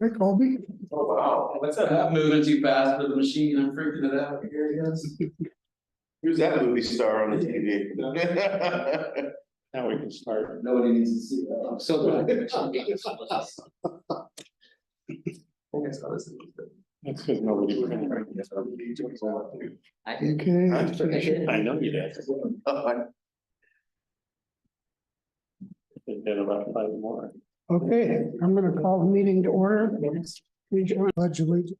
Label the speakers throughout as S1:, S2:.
S1: Hey, Colby.
S2: Oh, wow. What's that? I'm moving too fast for the machine. I'm freaking it out here, I guess.
S3: Who's that movie star on the TV?
S4: Now we can start.
S2: Nobody needs to see that. I'm so glad.
S4: That's because nobody.
S1: Okay.
S4: I know you did. Then about 5 more.
S1: Okay, I'm gonna call the meeting to order. Please join pledge allegiance.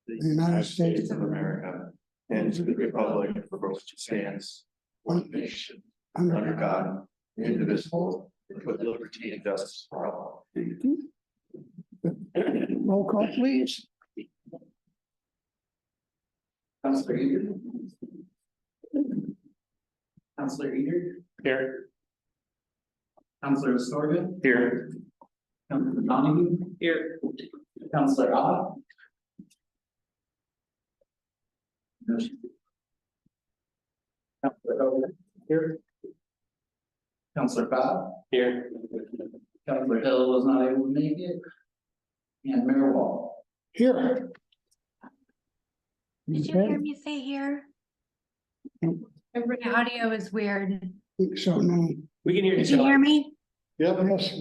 S1: The United States
S3: of America and to the republic for which it stands, one nation, under God, indivisible, with liberty and justice for all.
S1: Thank you. Roll call, please.
S2: Counselor Eager. Counselor Eager.
S4: Here.
S2: Counselor Scorgan.
S4: Here.
S2: Counselor Donahue. Here. Counselor Ott. Counselor Over. Here. Counselor Cobb.
S4: Here.
S2: Counselor Hill was not able to make it. And Mayor Wall.
S1: Here.
S5: Did you hear me say here? My audio is weird.
S1: So, no.
S4: We can hear
S5: Did you hear me?
S1: Yep. Yes.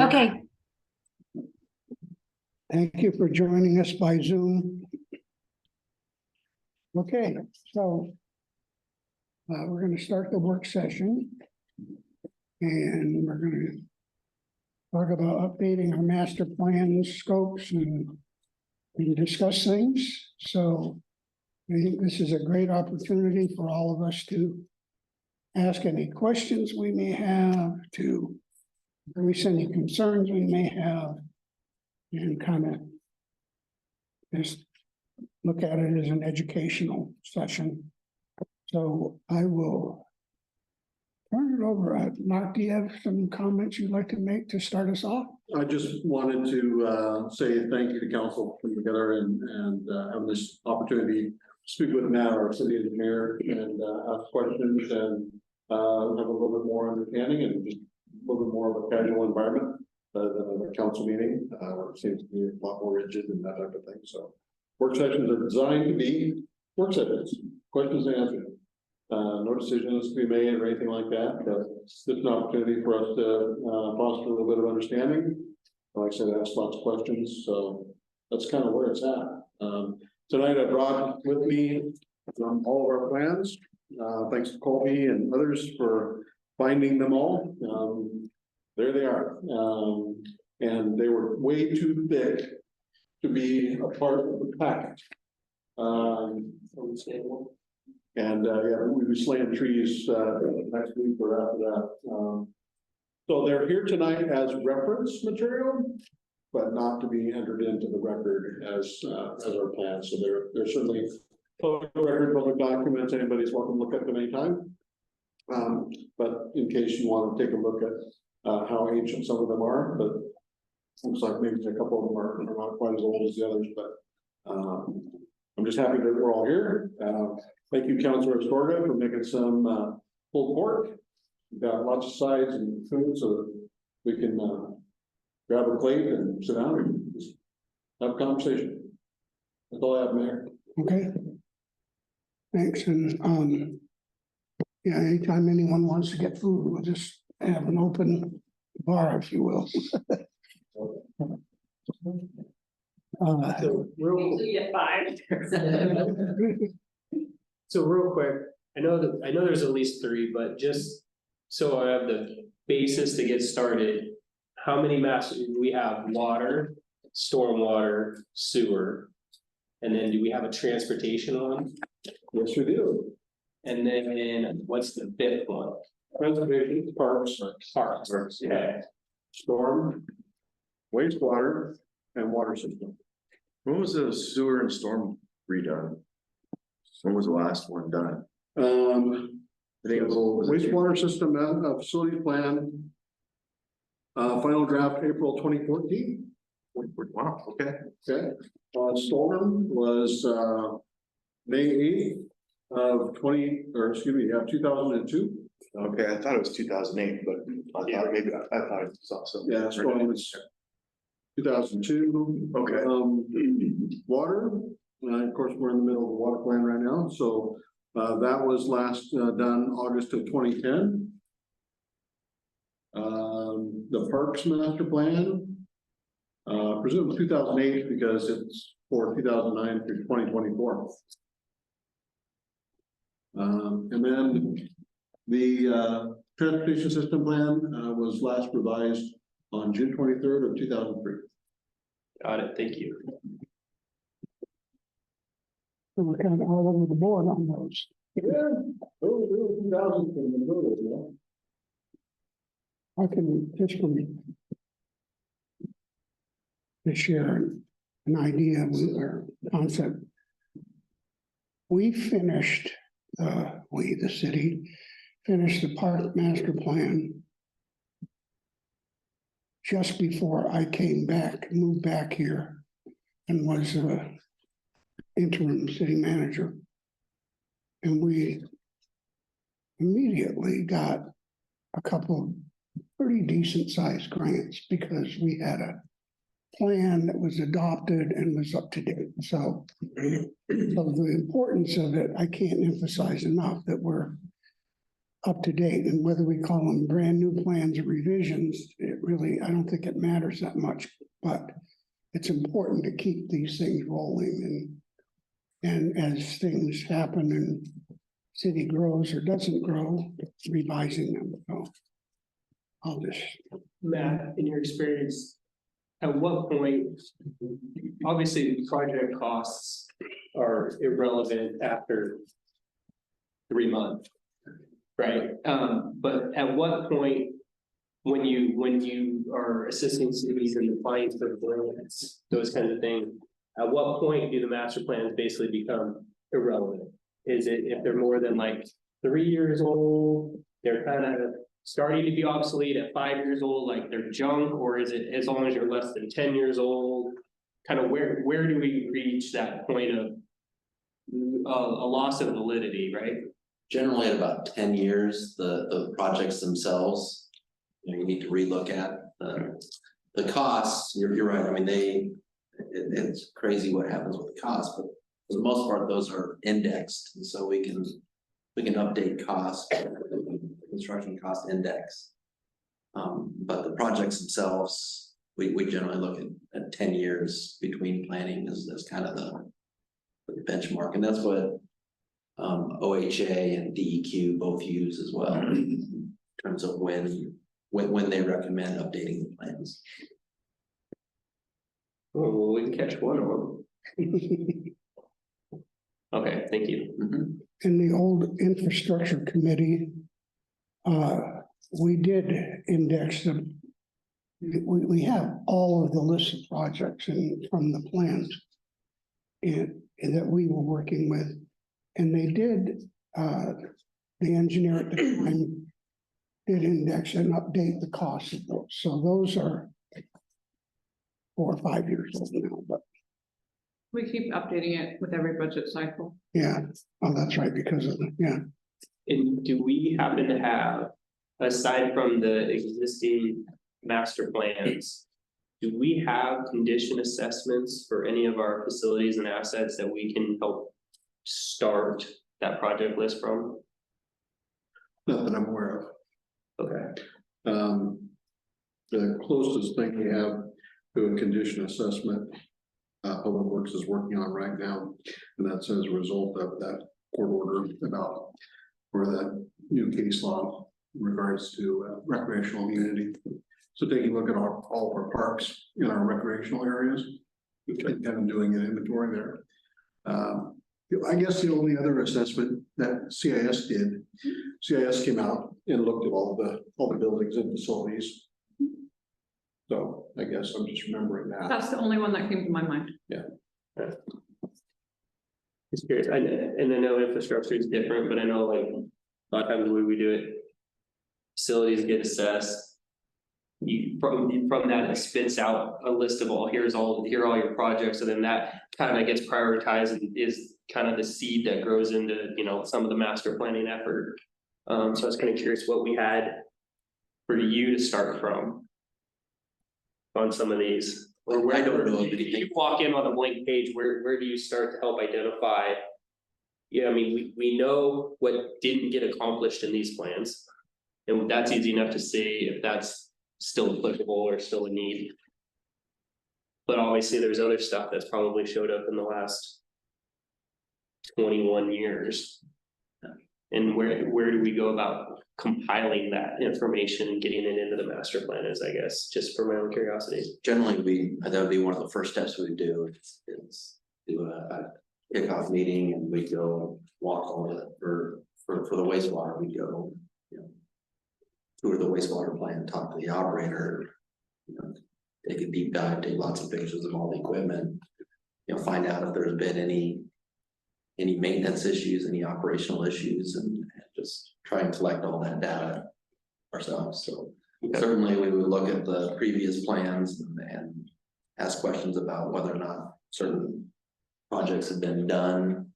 S5: Okay,
S1: Thank you for joining us by Zoom. Okay, so we're going to start the work session. And we're going to talk about updating our master plans, scopes, and discuss things. So I think this is a great opportunity for all of us to ask any questions we may have, to voice any concerns we may have, and kind of just look at it as an educational session. So I will turn it over. Mark, do you have some comments you'd like to make to start us off?
S6: I just wanted to say thank you to council for putting together and having this opportunity to speak with Matt, our city engineer, and ask questions and have a little bit more understanding and just a little bit more of a casual environment than a council meeting. It seems to be a lot more rigid and that type of thing. So work sessions are designed to be work sessions, questions and answers. No decisions to be made or anything like that, but it's an opportunity for us to foster a little bit of understanding. Like I said, ask lots of questions, so that's kind of where it's at. Tonight I brought with me all of our plans. Thanks to Colby and others for finding them all. There they are, and they were way too thick to be a part of the packet. And yeah, we'll be slaying trees next week or after that. So they're here tonight as reference material, but not to be entered into the record as our plan. So they're certainly public record, public documents. Anybody's welcome to look at them anytime. But in case you want to take a look at how ancient some of them are, but looks like maybe a couple of them are not quite as old as the others, but I'm just happy that we're all here. Thank you, Councilor Astorga, for making some pulled pork. We've got lots of sides and food, so we can grab a plate and sit down and just have a conversation. That's all I have, Mayor.
S1: Okay. Thanks, and yeah, anytime anyone wants to get food, we'll just have an open bar, if you will.
S7: So real quick, I know there's at least 3, but just so I have the basis to get started, how many masters do we have? Water, stormwater, sewer, and then do we have a transportation one?
S6: Yes, we do.
S7: And then what's the 5th one?
S6: Transportation, parks,
S7: Parks. Okay.
S6: storm, wastewater, and water system.
S3: When was the sewer and storm redone? When was the last one done? I think it was
S6: Wastewater system, facility plan. Final draft April 2014.
S3: Wow, okay.
S6: Okay, storm was May 8th of 2002.
S3: Okay, I thought it was 2008, but I thought maybe I thought I saw something.
S6: Yeah, storm was 2002.
S3: Okay.
S6: Water, of course, we're in the middle of the water plan right now, so that was last done August of 2010. The Parks Master Plan, presumed 2008 because it's for 2009 through 2024. And then the Transportation System Plan was last revised on June 23rd of 2003.
S7: Got it, thank you.
S1: So we're kind of all over the board on those. I can just from to share an idea with our concept. We finished, the city, finished the park master plan just before I came back, moved back here and was interim city manager. And we immediately got a couple of pretty decent sized grants because we had a plan that was adopted and was up to date. So the importance of it, I can't emphasize enough that we're up to date, and whether we call them brand new plans or revisions, it really, I don't think it matters that much, but it's important to keep these things rolling and as things happen and city grows or doesn't grow, revising them. So I'll just.
S7: Matt, in your experience, at what point, obviously, project costs are irrelevant after 3 months, right? But at what point, when you are assisting cities in applying for grants, those kinds of things, at what point do the master plans basically become irrelevant? Is it if they're more than like 3 years old, they're kind of starting to be obsolete at 5 years old, like they're junk, or is it as long as you're less than 10 years old? Kind of where do we reach that point of a loss of validity, right?
S8: Generally at about 10 years, the projects themselves, you need to relook at the costs. You're right. I mean, it's crazy what happens with the costs, but for the most part, those are indexed, and so we can update costs, construction cost index. But the projects themselves, we generally look at 10 years between planning as kind of the benchmark, and that's what OHA and DEQ both use as well in terms of when they recommend updating the plans.
S7: Oh, well, we can catch one of them. Okay, thank you.
S1: In the old infrastructure committee, we did index them. We have all of the list of projects from the plans and that we were working with. And they did, the engineer at the time did index and update the cost of those. So those are 4 or 5 years old now, but
S9: We keep updating it with every budget cycle.
S1: yeah, oh, that's right, because of the, yeah.
S7: And do we happen to have, aside from the existing master plans, do we have condition assessments for any of our facilities and assets that we can help start that project list from?
S6: Not that I'm aware of.
S7: Okay,
S6: The closest thing we have to a condition assessment, Public Works is working on right now, and that's as a result of that court order about for that new case law in regards to recreational immunity. So taking a look at all of our parks in our recreational areas, and kind of doing an inventory there. I guess the only other assessment that CIS did, CIS came out and looked at all the buildings and facilities. So I guess I'm just remembering that.
S9: That's the only one that came to my mind.
S7: just curious, and I know infrastructure is different, but I know like a lot of times the way we do it, facilities get assessed. From that, it spits out a list of here are all your projects, and then that kind of gets prioritized and is kind of the seed that grows into, some of the master planning effort. So I was kind of curious what we had for you to start from on some of these.
S8: I don't know of
S7: You
S8: anything.
S7: walk in on a blank page, where do you start to help identify? Yeah, I mean, we know what didn't get accomplished in these plans. And that's easy enough to see if that's still applicable or still a need. But obviously, there's other stuff that's probably showed up in the last 21 years. And where do we go about compiling that information and getting it into the master plan is, I guess, just for my own curiosity.
S8: Generally, that would be one of the first steps we do is do a kickoff meeting and we go walk all the, for the wastewater, we go, you know, tour the wastewater plant, talk to the operator, you know, take a deep dive, take lots of pictures of all the equipment, you know, find out if there's been any maintenance issues, any operational issues, and just try and collect all that data ourselves. So certainly we would look at the previous plans and ask questions about whether or not certain projects have been done.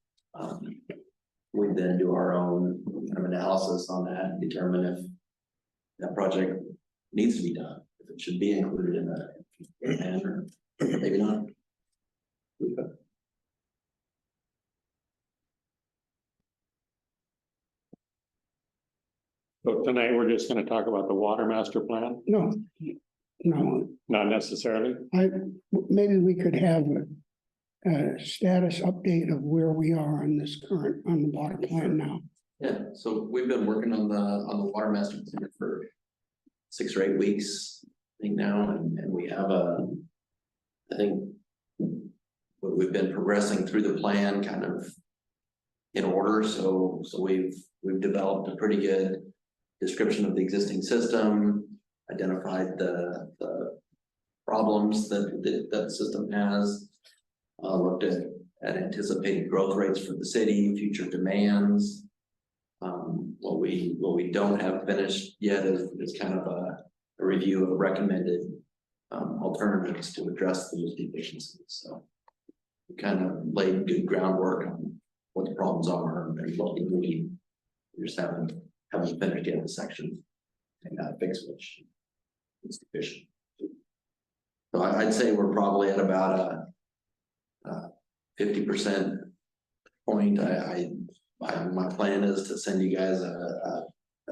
S8: We then do our own kind of analysis on that and determine if that project needs to be done, if it should be included in the plan or maybe not.
S4: So tonight, we're just gonna talk about the water master plan,
S1: No, no,
S4: not necessarily.
S1: maybe we could have a status update of where we are on this current, on the water plan now.
S8: Yeah, so we've been working on the water master plan for 6 or 8 weeks, I think now, and we have I think we've been progressing through the plan kind of in order, so we've developed a pretty good description of the existing system, identified the problems that the system has, looked at anticipated growth rates for the city, future demands. What we don't have finished yet is kind of a review of recommended alternatives to address those deficiencies. So we kind of laid good groundwork on what the problems are and what we need. We just haven't finished yet the section and fix which is deficient. So I'd say we're probably at about a 50% point. My plan is to send you guys a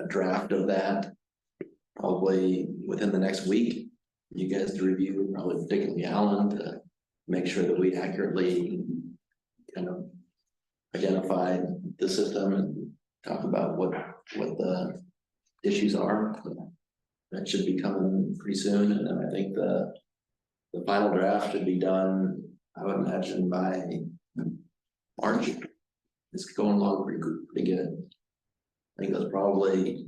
S8: draft of that probably within the next week. You guys to review, probably particularly Alan, to make sure that we accurately kind of identify the system and talk about what the issues are. That should be coming pretty soon, and then I think the final draft should be done, I would imagine, by March. It's going along pretty good. I think that's probably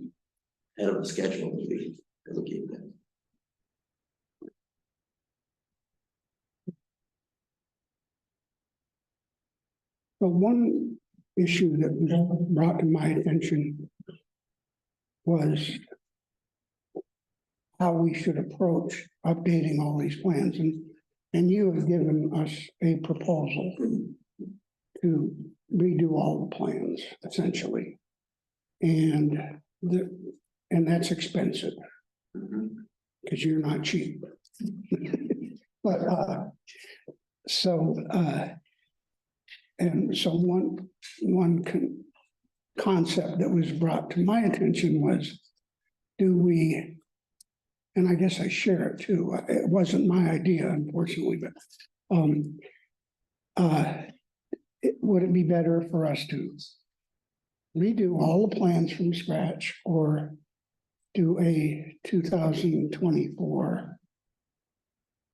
S8: ahead of the schedule that we looking at.
S1: But one issue that was brought to my attention was how we should approach updating all these plans, and you have given us a proposal to redo all the plans, essentially. And that's expensive, because you're not cheap. But one concept that was brought to my attention was, do we, and I guess I share it too, it wasn't my idea, unfortunately, but would it be better for us to redo all the plans from scratch or do a 2024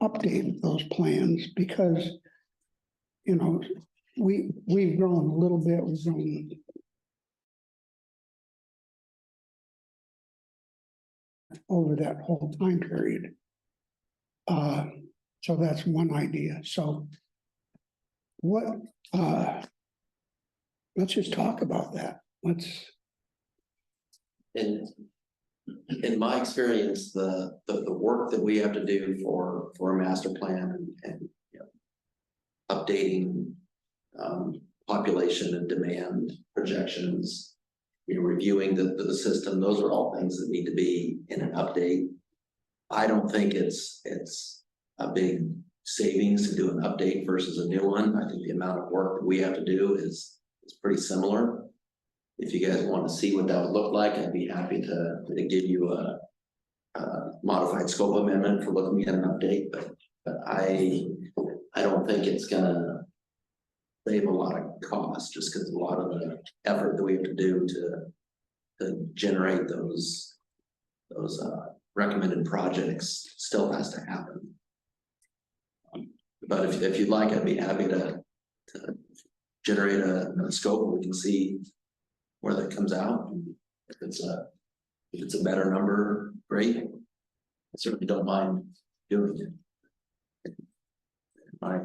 S1: update of those plans? Because, you know, we've grown a little bit, we've grown over that whole time period. So that's one idea. So let's just talk about that.
S8: In my experience, the work that we have to do for a master plan and you know, updating population and demand projections, you know, reviewing the system, those are all things that need to be in an update. I don't think it's a big savings to do an update versus a new one. I think the amount of work that we have to do is pretty similar. If you guys want to see what that would look like, I'd be happy to give you a modified scope amendment for looking at an update, but I don't think it's gonna save a lot of cost, just because a lot of the effort that we have to do to generate those recommended projects still has to happen. But if you'd like, I'd be happy to generate a scope and we can see where that comes out. If it's a better number, great. I certainly don't mind doing it. My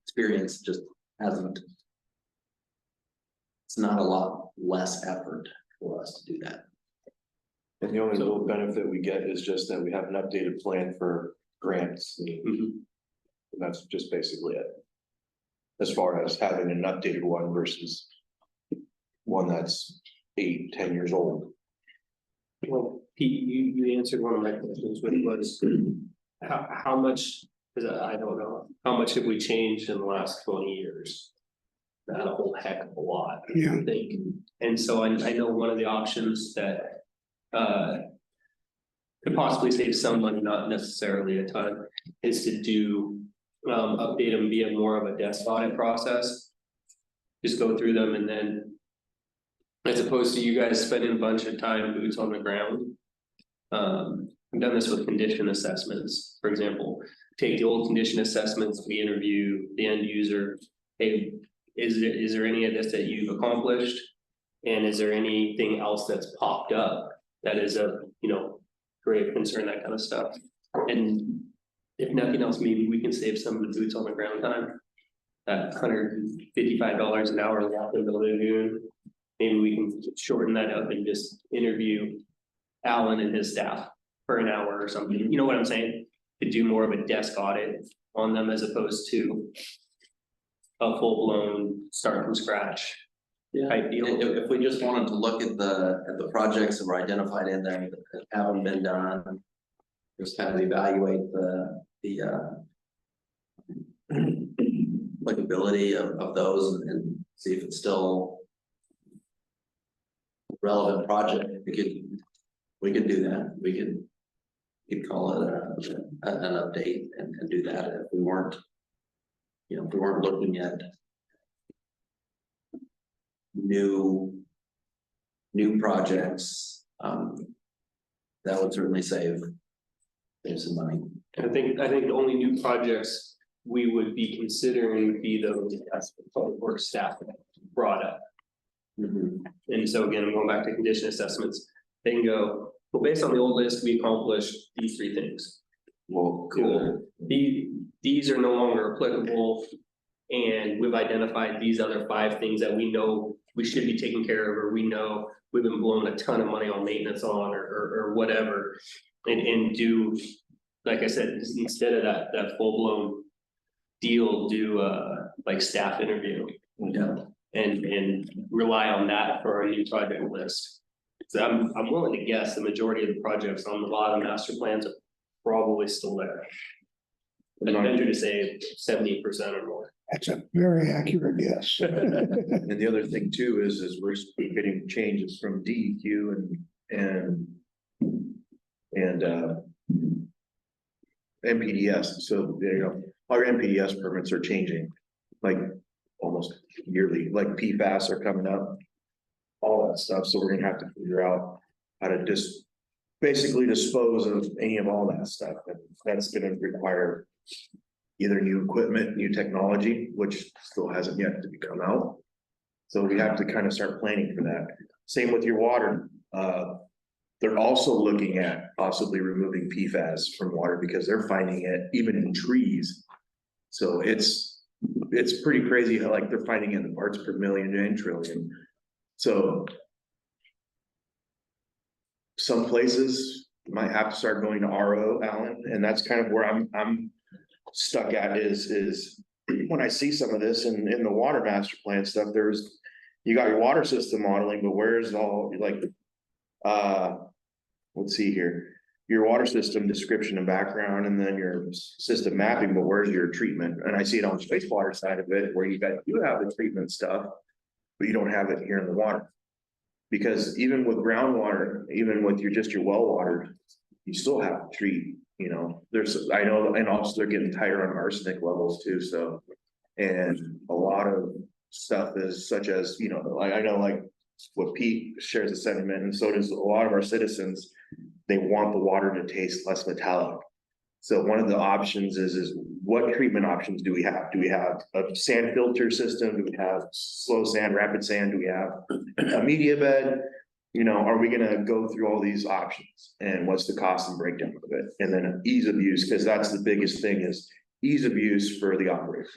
S8: experience just hasn't. It's not a lot less effort for us to do that.
S3: And the only real benefit we get is just that we have an updated plan for grants. And that's just basically it. As far as having an updated one versus one that's 8-10 years old.
S7: Well, Pete, you answered one of my questions, which was how much, because I don't know, how much have we changed in the last 20 years? Not a whole heck of a lot,
S1: Yeah.
S7: I think. And so I know one of the options that could possibly save some money, not necessarily a ton, is to do update them via more of a desk audit process. Just go through them and then, as opposed to you guys spending a bunch of time boots on the ground. I've done this with condition assessments, for example, take the old condition assessments, we interview the end user. Hey, is there any of this that you've accomplished? And is there anything else that's popped up that is a, grave concern, that kind of stuff? And if nothing else, maybe we can save some of the boots on the ground time. That $155 an hour out in the lagoon. Maybe we can shorten that up and just interview Alan and his staff for an hour or something. You know what I'm saying? To do more of a desk audit on them as opposed to a full blown start from scratch type deal.
S8: If we just wanted to look at the projects that were identified in there that haven't been done, just kind of evaluate the applicability of those and see if it's still a relevant project. We could do that. We could call it an update and do that if we weren't, if we weren't looking at new projects. That would certainly save some money.
S7: I think the only new projects we would be considering would be those as public works staff brought up. And so again, I'm going back to condition assessments. They can go, well, based on the old list, we accomplished these 3 things.
S8: Well,
S7: Cool. These are no longer applicable. And we've identified these other 5 things that we know we should be taking care of, or we know we've been blowing a ton of money on maintenance on, or whatever. And do, like I said, instead of that full blown deal, do like staff interview.
S8: Yeah.
S7: And rely on that for our new project list. So I'm willing to guess the majority of the projects on a lot of master plans are probably still there. I'd venture to say 70% or more.
S1: That's a very accurate guess.
S3: And the other thing too is we're getting changes from DEQ and NPDS. So, our NPDS permits are changing like almost yearly, like PFAS are coming up, all that stuff. So we're gonna have to figure out how to just basically dispose of any of all that stuff. That's gonna require either new equipment, new technology, which still hasn't yet to come out. So we have to kind of start planning for that. Same with your water. They're also looking at possibly removing PFAS from water because they're finding it even in trees. So it's pretty crazy how like they're finding it in parts per million and trillion. So some places might have to start going to RO, Alan, and that's kind of where I'm stuck at is when I see some of this in the water master plan stuff, you got your water system modeling, but where's all like, let's see here. your water system description and background, and then your system mapping, but where's your treatment? And I see it on the wastewater side of it, where you have the treatment stuff, but you don't have it here in the water. Because even with groundwater, even with your well water, you still have to treat, you know, I know, and also they're getting tighter on arsenic levels too, so. And a lot of stuff is such as, you know, like, I know like what Pete shares a sentiment, and so does a lot of our citizens. They want the water to taste less metallic. So one of the options is what treatment options do we have? Do we have a sand filter system? Do we have slow sand, rapid sand? Do we have a media bed? You know, are we gonna go through all these options? And what's the cost and breakdown of it? And then ease of use, because that's the biggest thing, is ease of use for the operators.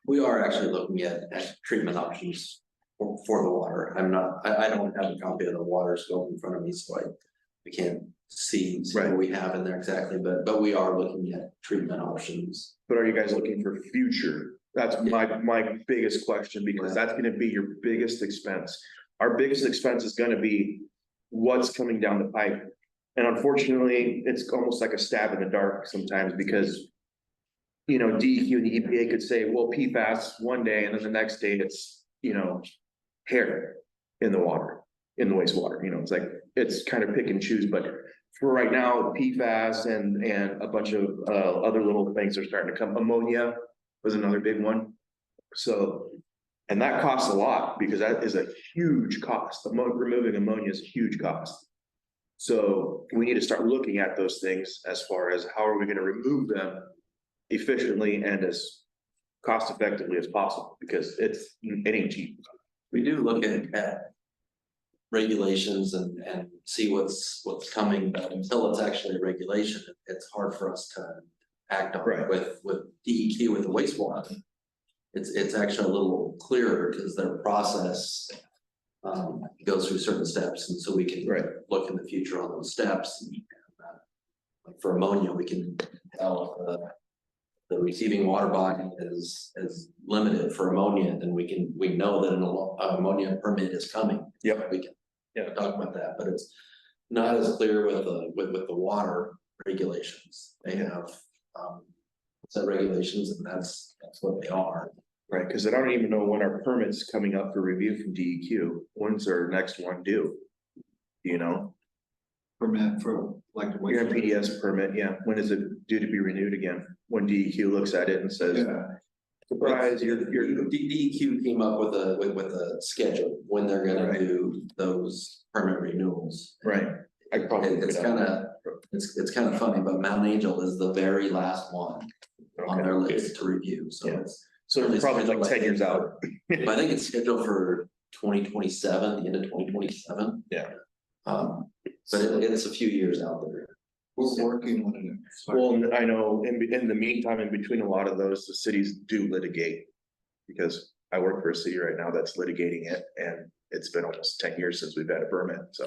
S8: We are actually looking at treatment options for the water. I don't have a copy of the water scope in front of me, so we can't see what we have in there exactly, but we are looking at treatment options.
S3: But are you guys looking for future? That's my biggest question, because that's gonna be your biggest expense. Our biggest expense is gonna be what's coming down the pipe. And unfortunately, it's almost like a stab in the dark sometimes, because you know, DEQ and the EPA could say, well, PFAS one day, and then the next day it's, you know, hair in the water, in the wastewater, you know, it's like, it's kind of pick and choose, but for right now, PFAS and a bunch of other little things are starting to come. Ammonia was another big one. So, and that costs a lot, because that is a huge cost. Removing ammonia is a huge cost. So we need to start looking at those things as far as how are we going to remove them efficiently and as cost effectively as possible, because it ain't cheap.
S8: We do look at regulations and see what's coming, but until it's actually a regulation, it's hard for us to act on it. With DEQ, with the wastewater. It's actually a little clearer, because their process goes through certain steps, and so we can look in the future on those steps. And, like for ammonia, we can tell the receiving water body is limited for ammonia, then we know that an ammonia permit is coming.
S3: Yep.
S8: We can talk about that, but it's not as clear with the water regulations. They have set regulations, and that's what they are.
S3: Right, because I don't even know when our permit's coming up for review from DEQ. When's our next one due? You know?
S6: Permit for like.
S3: Your PDS permit, yeah. When is it due to be renewed again? When DEQ looks at it and says, surprise, you're.
S8: DEQ came up with a schedule when they're gonna do those permit renewals.
S3: Right.
S8: It's kind of funny, but Mount Angel is the very last one on their list to review, so
S3: it's probably like 10 years out.
S8: I think it's scheduled for 2027, the end of 2027.
S3: Yeah.
S8: But it's a few years out there.
S6: We're working on it.
S3: Well, I know in the meantime, in between a lot of those, the cities do litigate. Because I work for a city right now that's litigating it, and it's been almost 10 years since we've had a permit, so.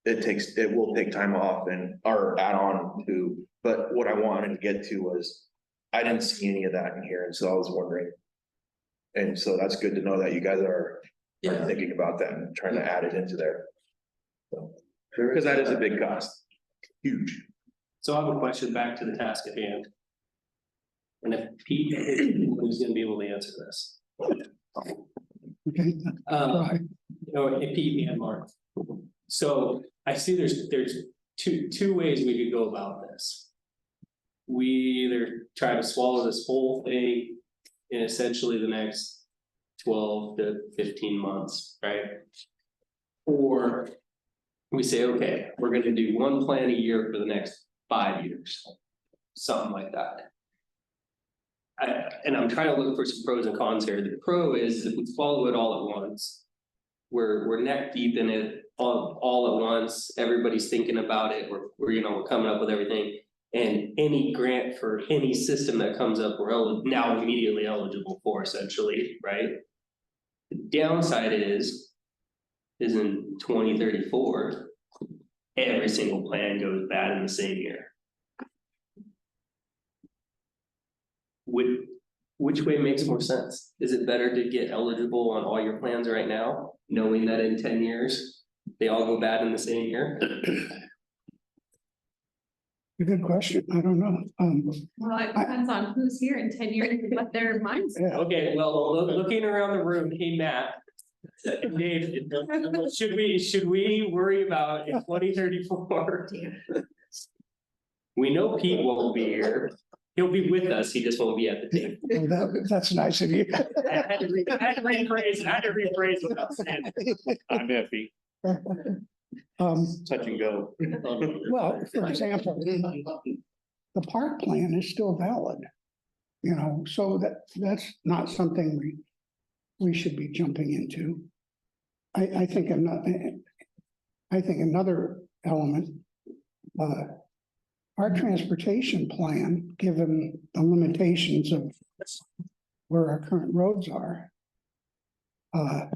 S3: It will take time off and or add on to, but what I wanted to get to was, I didn't see any of that in here, and so I was wondering. And so that's good to know that you guys are thinking about that and trying to add it into there. So, because that is a big cost, huge.
S7: So I have a question back to the task at hand. And if Pete is gonna be able to answer this.
S1: Okay. Right.
S7: If Pete and Mark. So I see there's two ways we could go about this. We either try to swallow this whole thing in essentially the next 12 to 15 months, right? Or we say, okay, we're gonna do one plan a year for the next 5 years, something like that. And I'm trying to look for some pros and cons here. The pro is if we follow it all at once, we're neck deep in it all at once. Everybody's thinking about it. We're coming up with everything. And any grant for any system that comes up, we're now immediately eligible for, essentially, right? The downside is in 2034, every single plan goes bad in the same year. Which way makes more sense? Is it better to get eligible on all your plans right now, knowing that in 10 years they all go bad in the same year?
S1: A good question. I don't know.
S9: Well, it depends on who's here in 10 years, and what their mindset.
S1: Yeah,
S7: Okay, well, looking around the room, hey, Matt. Dave, should we worry about in 2034? We know Pete won't be here. He'll be with us. He just won't be at the table.
S1: well, that's nice of you.
S7: I had to rephrase what I was saying.
S4: I'm iffy,
S3: Touch and go.
S1: Well, for example, the park plan is still valid. You know, so that's not something we should be jumping into. I think another element, our transportation plan, given the limitations of where our current roads are, I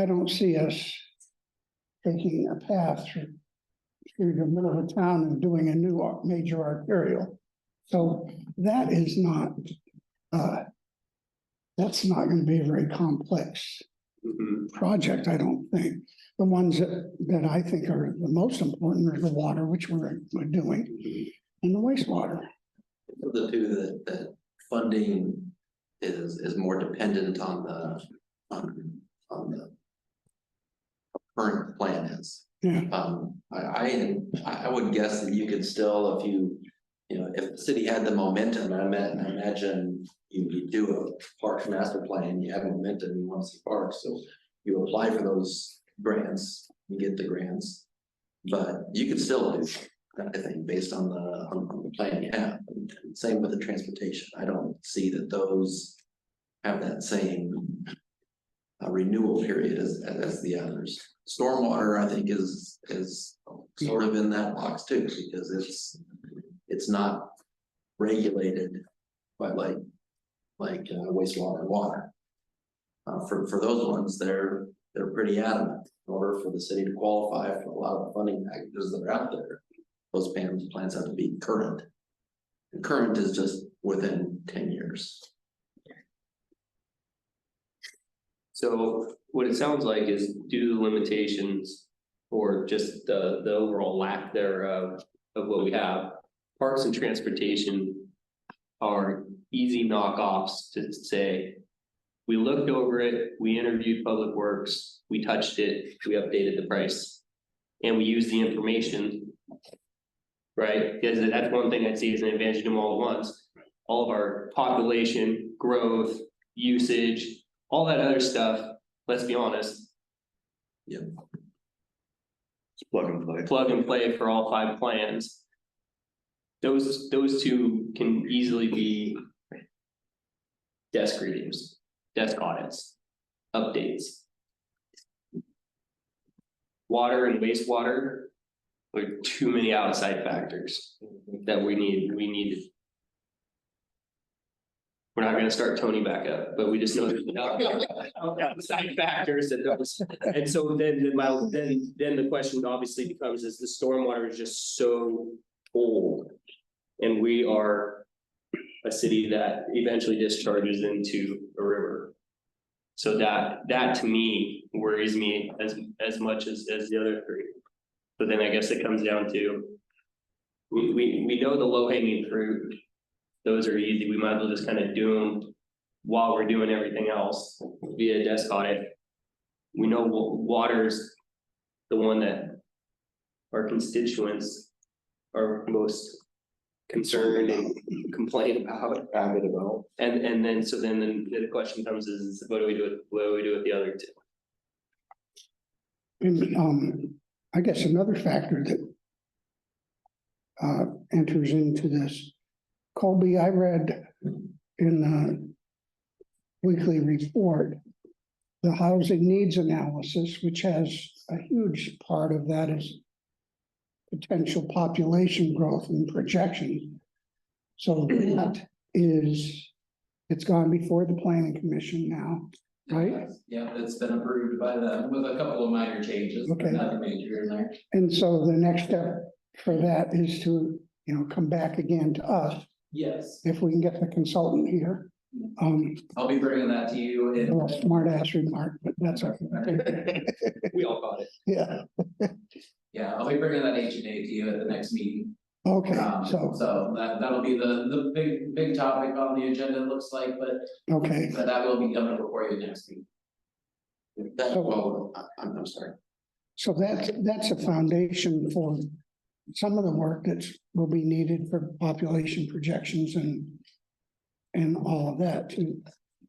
S1: don't see us taking a path through the middle of town and doing a new major arterial. So that is not, that's not going to be a very complex project, I don't think. The ones that I think are the most important are the water, which we're doing, and the wastewater.
S8: The two that funding is more dependent on the current plan is.
S1: Yeah.
S8: I would guess that you could still, if the city had the momentum, I imagine you do a parks master plan, you have momentum, you want to see parks, so you apply for those grants, you get the grants. But you could still do that, I think, based on the plan you have. And same with the transportation. I don't see that those have that same renewal period as the others. Stormwater, I think, is sort of in that box too, because it's not regulated quite like wastewater and water. For those ones, they're pretty adamant. In order for the city to qualify for a lot of the funding packages that are out there, those plans have to be current. And current is just within 10 years.
S7: So what it sounds like is due to the limitations or just the overall lack thereof of what we have, parks and transportation are easy knockoffs to say, we looked over it, we interviewed Public Works, we touched it, we updated the price, and we used the information. Right, because that's one thing I'd see as an advantage of them all at once. All of our population, growth, usage, all that other stuff, let's be honest,
S3: It's plug and play.
S7: plug and play for all 5 plans. Those two can easily be desk readings, desk audits, updates. Water and wastewater are too many outside factors that we need. We're not gonna start Tony back up, but we just know that outside factors that those. And so then the question obviously becomes, is the stormwater is just so old? And we are a city that eventually discharges into a river. So that to me worries me as much as the other 3. So then I guess it comes down to, we know the low hanging fruit. Those are easy. We might as well just kind of do them while we're doing everything else via desk audit. We know water's the one that our constituents are most concerned and complain about. And then the question comes is, what do we do with the other 2?
S1: And I guess another factor that enters into this, Colby, I read in the weekly report, the housing needs analysis, which has a huge part of that is potential population growth and projection. So that it's gone before the planning commission now, right?
S2: Yeah, it's been approved by them with a couple of minor changes, but
S1: Okay.
S2: nothing major in there.
S1: And so the next step for that is to, come back again to us
S2: Yes,
S1: if we can get the consultant here.
S2: I'll be bringing that to you in.
S1: a smart ass remark, but that's okay.
S7: We all caught it.
S1: Yeah,
S2: Yeah, I'll be bringing that H and A to you at the next meeting.
S1: okay,
S2: So
S1: so,
S2: that'll be the big topic on the agenda, it looks like,
S1: okay,
S2: but that will be coming before you next week.
S8: That, well, I'm sorry.
S1: so that's a foundation for some of the work that will be needed for population projections and all of that too.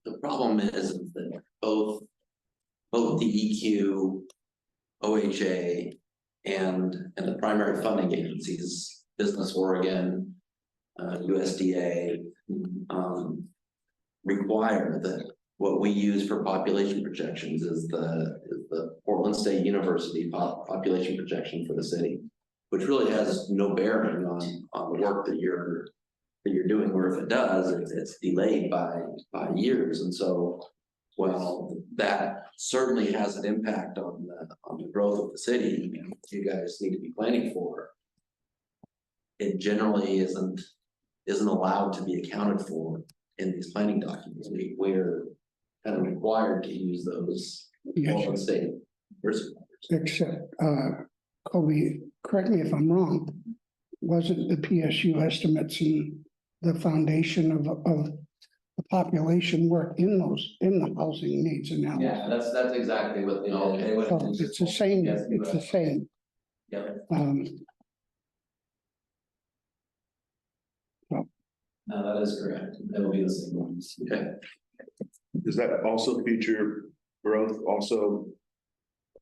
S8: The problem is that both DEQ, OHA, and the primary funding agencies, Business Oregon, USDA, require that what we use for population projections is the Portland State University population projection for the city, which really has no bearing on the work that you're doing, or if it does, it's delayed by years. And so, well, that certainly has an impact on the growth of the city, you guys need to be planning for. It generally isn't allowed to be accounted for in these planning documents. We're kind of required to use those
S1: Yes,
S8: Portland State University numbers.
S1: except, Kobe, correct me if I'm wrong, wasn't the PSU estimates and the foundation of the population work in the housing needs analysis?
S2: Yeah, that's exactly what they did.
S1: So it's the same, it's the same.
S2: Yeah, no, that is correct, it'll be the same ones.
S8: Okay.
S3: Does that also future growth also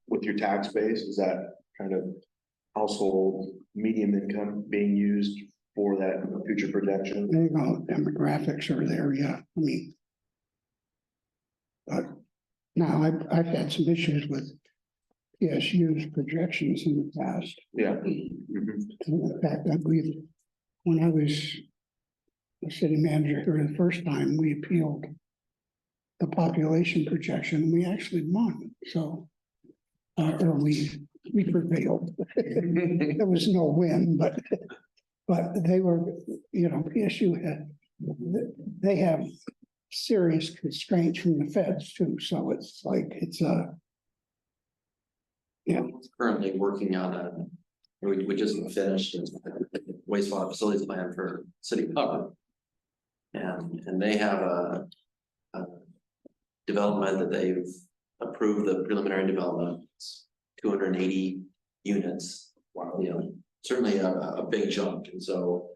S3: with your tax base? Is that kind of household medium income being used for that future projection?
S1: there you go, demographics are there, yeah, I mean. But now I've had some issues with PSU's projections in the past.
S3: Yeah. Mhm.
S1: In fact, I believe when I was the city manager here the first time, we appealed the population projection, we actually won, so. Or we prevailed. There was no win, but they were, PSU they have serious constraints from the feds too, so it's like,
S8: Currently working on we just finished a wastewater facilities plan for City of Hubbard. And they have a development that they've approved, the preliminary development, 280 units. Wow, certainly a big chunk. And so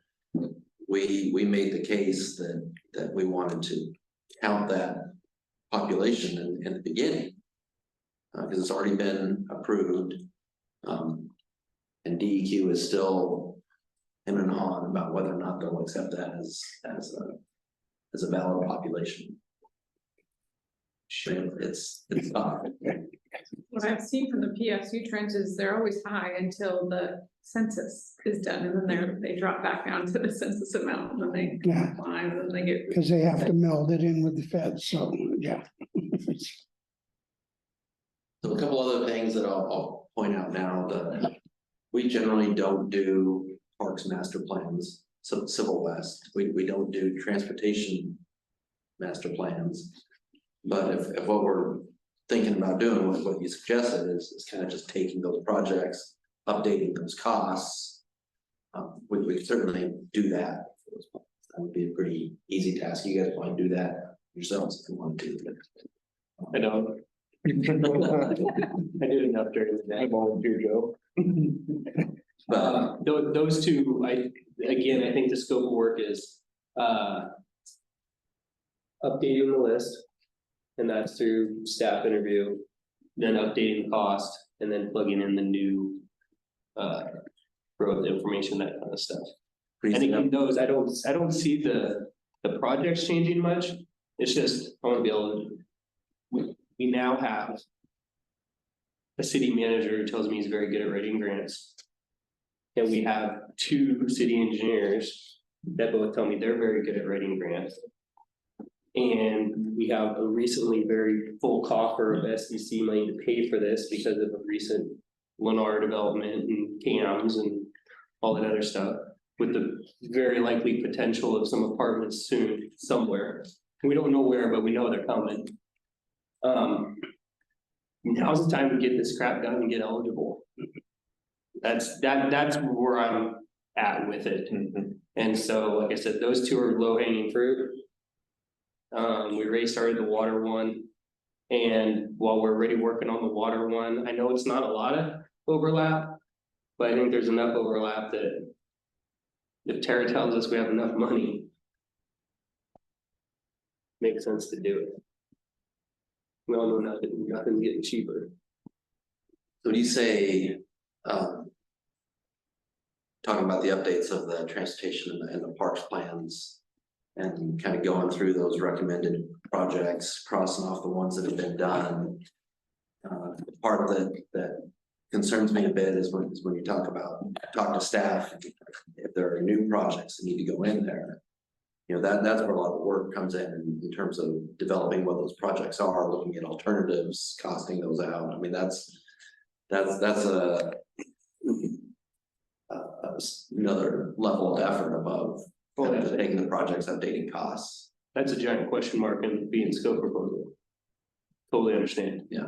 S8: we made the case that we wanted to count that population in the beginning. Because it's already been approved. And DEQ is still in and on about whether or not they'll accept that as a valid population. It's tough.
S9: What I've seen from the PSU trends is they're always high until the census is done, and then they drop back down to the census amount, and then they
S1: Yeah.
S9: climb, and then they get.
S1: because they have to meld it in with the feds, so, yeah.
S8: So a couple other things that I'll point out now, that we generally don't do parks master plans, so Civil West, we don't do transportation master plans. But if what we're thinking about doing, what you suggested is kind of just taking those projects, updating those costs. We could certainly do that. That would be a pretty easy task. You guys want to do that yourselves if you want to.
S7: I don't. I did enough during the day.
S3: I volunteer, Joe.
S8: But
S7: Those two, I think the scope of work is, updating the list. And that's through staff interview, then updating the cost, and then plugging in the new, growth information, that kind of stuff. And again, those, I don't see the projects changing much. It's just, I want to be able to, we now have a city manager who tells me he's very good at writing grants. And we have two city engineers that both tell me they're very good at writing grants. And we have a recently very full coffer of SDC money to pay for this because of a recent Lennar development and CAMs and all that other stuff, with the very likely potential of some apartments soon somewhere. We don't know where, but we know they're coming. Now's the time to get this crap done and get eligible. That's where I'm at with it. And so, like I said, those two are low hanging fruit. We already started the water one. And while we're already working on the water one, I know it's not a lot of overlap. But I think there's enough overlap that if Tara tells us we have enough money, makes sense to do it. We all know nothing's getting cheaper.
S8: So do you say, talking about the updates of the transportation and the parks plans, and kind of going through those recommended projects, crossing off the ones that have been done. The part that concerns me a bit is when you talk to staff, if there are new projects that need to go in there. You know, that's where a lot of work comes in terms of developing what those projects are, looking at alternatives, costing those out. I mean, that's another level of effort above kind of just taking the projects, updating costs.
S7: That's a giant question mark in being scope proposal. Totally understand.
S8: Yeah.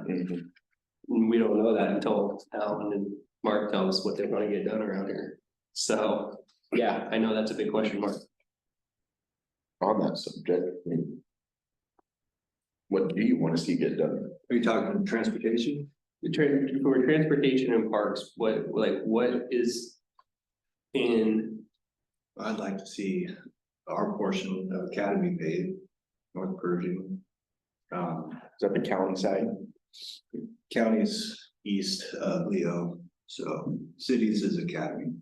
S7: We don't know that until Alan and Mark tell us what they want to get done around here. So, yeah, I know that's a big question mark.
S3: On that subject, I mean, what do you want to see get done?
S6: Are you talking transportation?
S7: For transportation and parks, what is in,
S10: I'd like to see our portion of Academy paved, North Pershing.
S3: Is that the county side?
S10: County's east of Leo, so cities is Academy.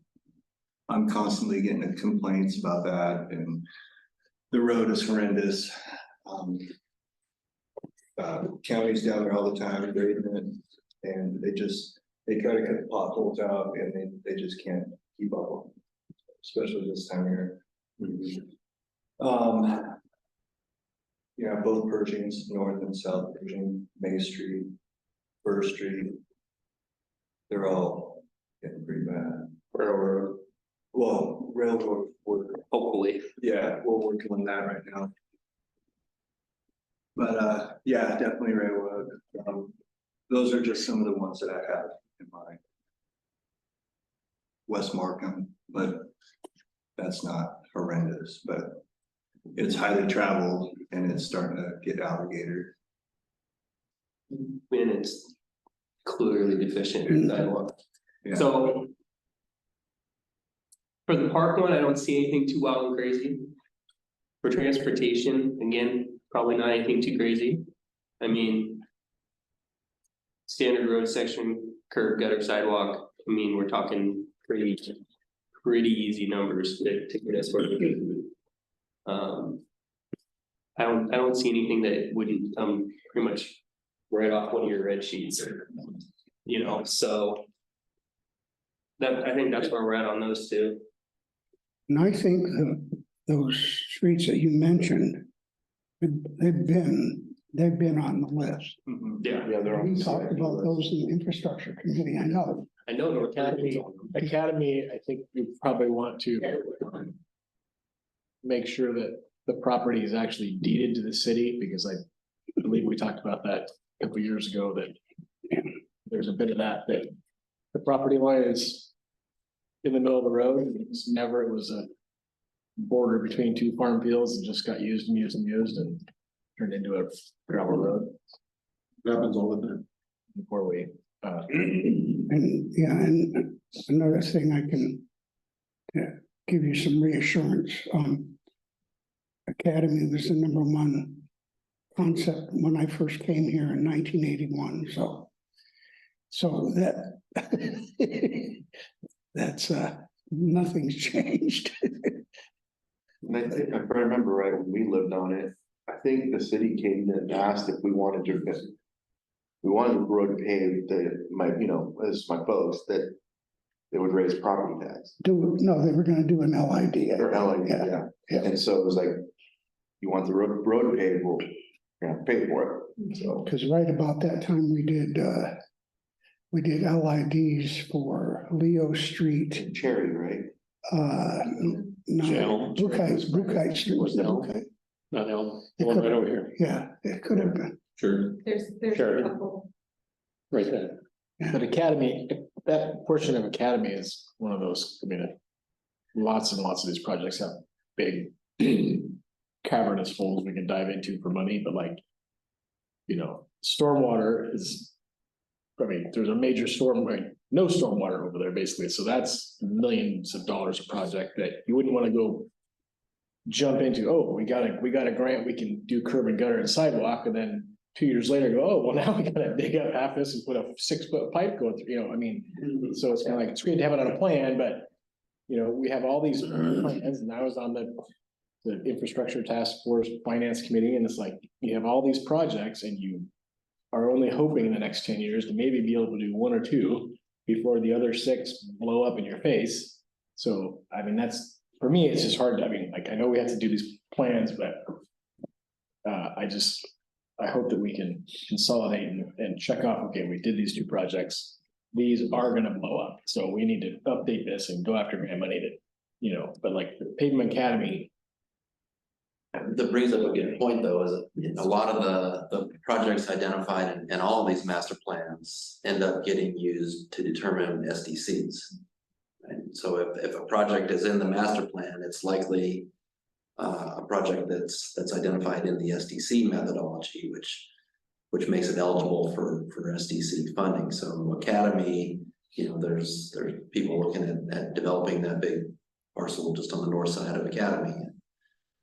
S10: I'm constantly getting complaints about that, and the road is horrendous. County's down there all the time grading it, and they try to cut the potholes out, and they just can't keep up, especially this time of year. Yeah, both Pershings, North and South Pershing, May Street, First Street. They're all getting pretty bad.
S7: railroad,
S10: Well, railroad,
S7: hopefully.
S10: yeah, we're working on that right now. But, yeah, definitely railroad. Those are just some of the ones that I have in mind. West Markham, but that's not horrendous, but it's highly traveled and it's starting to get alligator.
S7: And it's clearly deficient in sidewalk.
S10: Yeah.
S7: So. For the park one, I don't see anything too wild and crazy. For transportation, again, probably not anything too crazy. I mean. Standard road section, curb, gutter, sidewalk, I mean, we're talking pretty easy numbers to get us where we need. I don't see anything that wouldn't pretty much right off one of your red sheets, you know, so. I think that's where we're at on those two.
S1: And I think that those streets that you mentioned, they've been on the list.
S7: Yeah,
S3: Yeah, they're on.
S1: We
S3: the
S1: talked
S3: side.
S1: about those in the infrastructure committee, I know.
S7: I know North Academy.
S11: Academy, I think we probably want to make sure that the property is actually deeded to the city, because I believe we talked about that a couple years ago, that there's a bit of that the property line is in the middle of the road. It was a border between two farm fields and just got used and turned into a gravel road
S6: It happens all the time.
S11: before we,
S1: And, yeah, and another thing I can give you some reassurance, Academy was the #1 concept when I first came here in 1981, so that that's nothing's changed.
S3: And I think, if I remember right, when we lived on it, I think the city came in and asked if we wanted to. We wanted the road paved, as my folks, that they would raise property tax.
S1: No, they were gonna do an LID.
S3: Or LID, yeah.
S1: Yeah.
S3: And so it was like, you want the road paved, we'll, pay for it, so.
S1: Because right about that time, we did LIDs for Leo Street,
S3: Cherry, right?
S1: no,
S4: Shell.
S1: Blue Kite Street, was it
S4: No.
S1: okay?
S4: No, the one right over here,
S1: Yeah, it could have been.
S6: Sure.
S9: There's
S4: Sure.
S9: a couple.
S4: right there.
S11: But Academy, that portion of Academy is one of those, I mean, lots and lots of these projects have big cavernous holes we can dive into for money, but like, you know, stormwater is, I mean, there's a major storm, like, no stormwater over there basically, so that's millions of dollars a project that you wouldn't want to go jump into. Oh, we got a grant, we can do curb and gutter and sidewalk, and then 2 years later go, oh, well, now we gotta dig up half this and put a 6-foot pipe going through, you know, I mean, so it's kind of like, it's great to have it on a plan, but you know, we have all these plans, and I was on the infrastructure task force finance committee, and it's like, you have all these projects and you are only hoping in the next 10 years to maybe be able to do 1 or 2 before the other 6 blow up in your face. So, I mean, that's, for me, it's just hard. I mean, like, I know we have to do these plans, but I hope that we can consolidate and check off, okay, we did these 2 projects. These are gonna blow up, so we need to update this and go after grant money to, you know, but like the Pavement Academy.
S8: That brings up a good point, though, is that a lot of the projects identified in all of these master plans end up getting used to determine SDCs. Right? So if a project is in the master plan, it's likely a project that's identified in the SDC methodology, which makes it eligible for SDC funding. So Academy, you know, there's people looking at developing that big parcel just on the north side of Academy.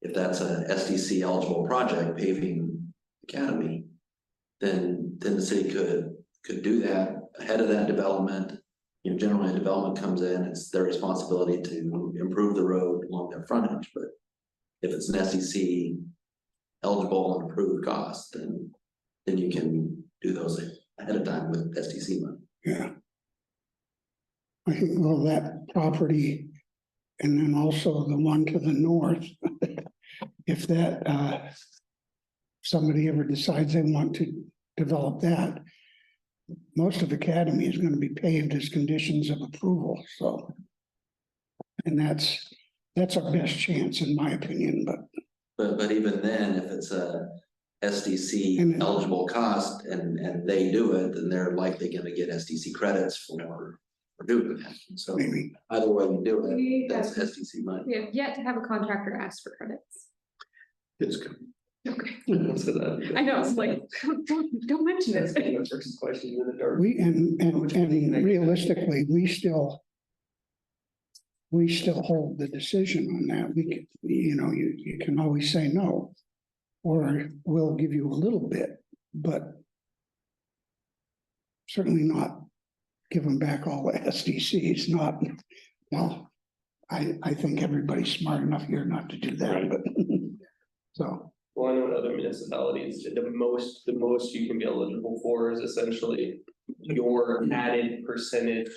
S8: If that's a SDC eligible project, paving Academy, then the city could do that ahead of that development. You know, generally development comes in, it's their responsibility to improve the road along their frontage, but if it's an SDC eligible and approved cost, then you can do those ahead of time with SDC money.
S1: Yeah. I think, well, that property, and then also the one to the north, if that, somebody ever decides they want to develop that, most of Academy is gonna be paved as conditions of approval, so. And that's our best chance, in my opinion,
S8: But even then, if it's a SDC
S1: And-
S8: eligible cost and they do it, then they're likely gonna get SDC credits for doing that. So
S1: maybe,
S8: either way you do
S9: We
S8: it, that's
S9: have-
S8: SDC money.
S9: We have yet to have a contractor ask for credits.
S6: It's good.
S9: Okay,
S7: So that.
S9: I know, it's like, don't mention
S7: That's
S9: it.
S7: the first question in the dark.
S1: and realistically, we still hold the decision on that. We could, you know, you can always say no. Or we'll give you a little bit, but certainly not give them back all the SDCs, not, well, I think everybody's smart enough here not to do that,
S4: Right.
S1: but so,
S7: Well, I know in other municipalities, the most you can be eligible for is essentially your added percentage.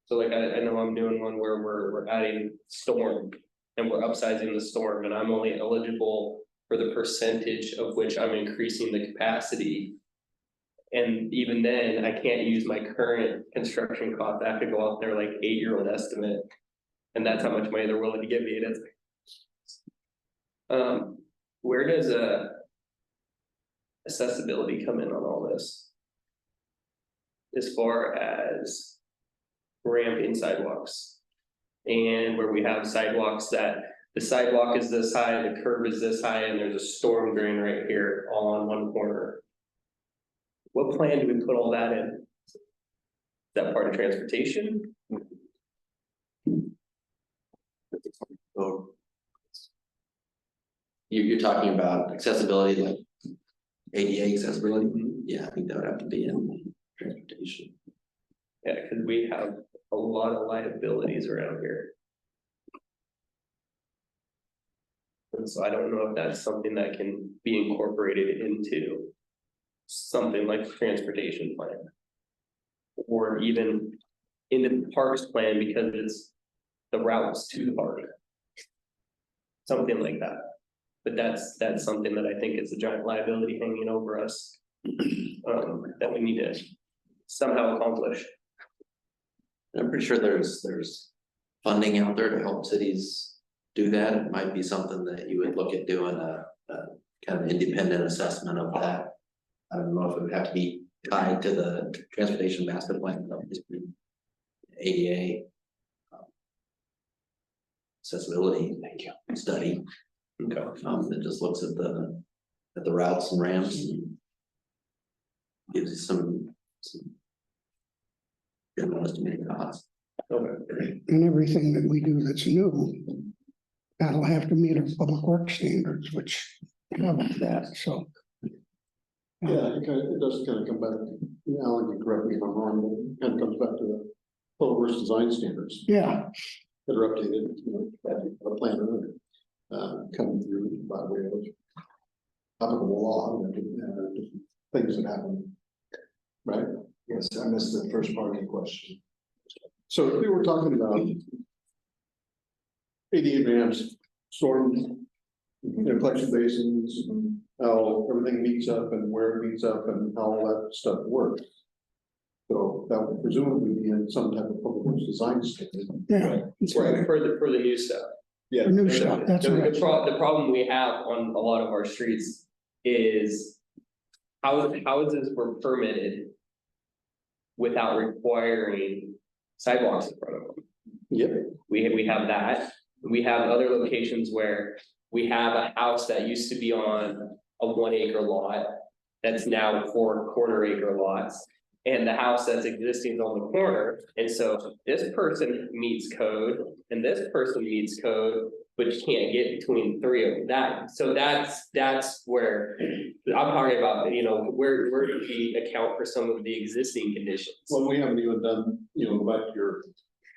S7: So like, I know I'm doing one where we're adding storm and we're upsizing the storm, and I'm only eligible for the percentage of which I'm increasing the capacity. And even then, I can't use my current construction cost. I have to go out there like 8-year-old estimate. And that's how much money they're willing to give me. And it's where does accessibility come in on all this? As far as ramping sidewalks, and where we have sidewalks that the sidewalk is this high, the curb is this high, and there's a storm drain right here, all on one corner. What plan do we put all that in? Is that part of transportation?
S8: So you're talking about accessibility, like ADA accessibility? Yeah, I think that would have to be in transportation.
S7: Yeah, because we have a lot of liabilities around here. And so I don't know if that's something that can be incorporated into something like the transportation plan. Or even into the parks plan, because it's the routes to the park. Something like that. But that's something that I think is a giant liability hanging over us. That we need to somehow accomplish.
S8: I'm pretty sure there's funding out there to help cities do that, it might be something that you would look at doing a kind of independent assessment of that. I don't know if it would have to be tied to the transportation master plan, that would just be ADA. Accessibility, thank you, study.
S7: Okay.
S8: That just looks at the routes and ramps and gives you some general estimated costs.
S1: And everything that we do that's new, that'll have to meet our public works standards, which have that, so.
S6: Yeah, it does kind of come back, Alan can correct me if I'm wrong, but it kind of comes back to the public works design standards
S1: Yeah,
S6: that are updated, a planner, coming through by way of applicable law, and different things that happen. Right?
S10: Yes, I missed the first part of the question.
S6: So if we were talking about ADA ramps, storms, collection basins, how everything meets up and where it meets up and how all that stuff works. So that would presumably be in some type of public works design standard.
S1: yeah. It's
S7: Right, for the new stuff.
S6: Yeah.
S1: For new stuff, that's right.
S7: The problem we have on a lot of our streets is houses were permitted without requiring sidewalks in front of them.
S6: Yep.
S7: We have that. We have other locations where we have a house that used to be on a 1 acre lot that's now 4 quarter-acre lots. And the house that's existing is on the corner, and so this person meets code and this person meets code, but you can't get between 3 of them. That's where I'm talking about, where do we account for some of the existing conditions?
S6: Well, we haven't even done, go back to your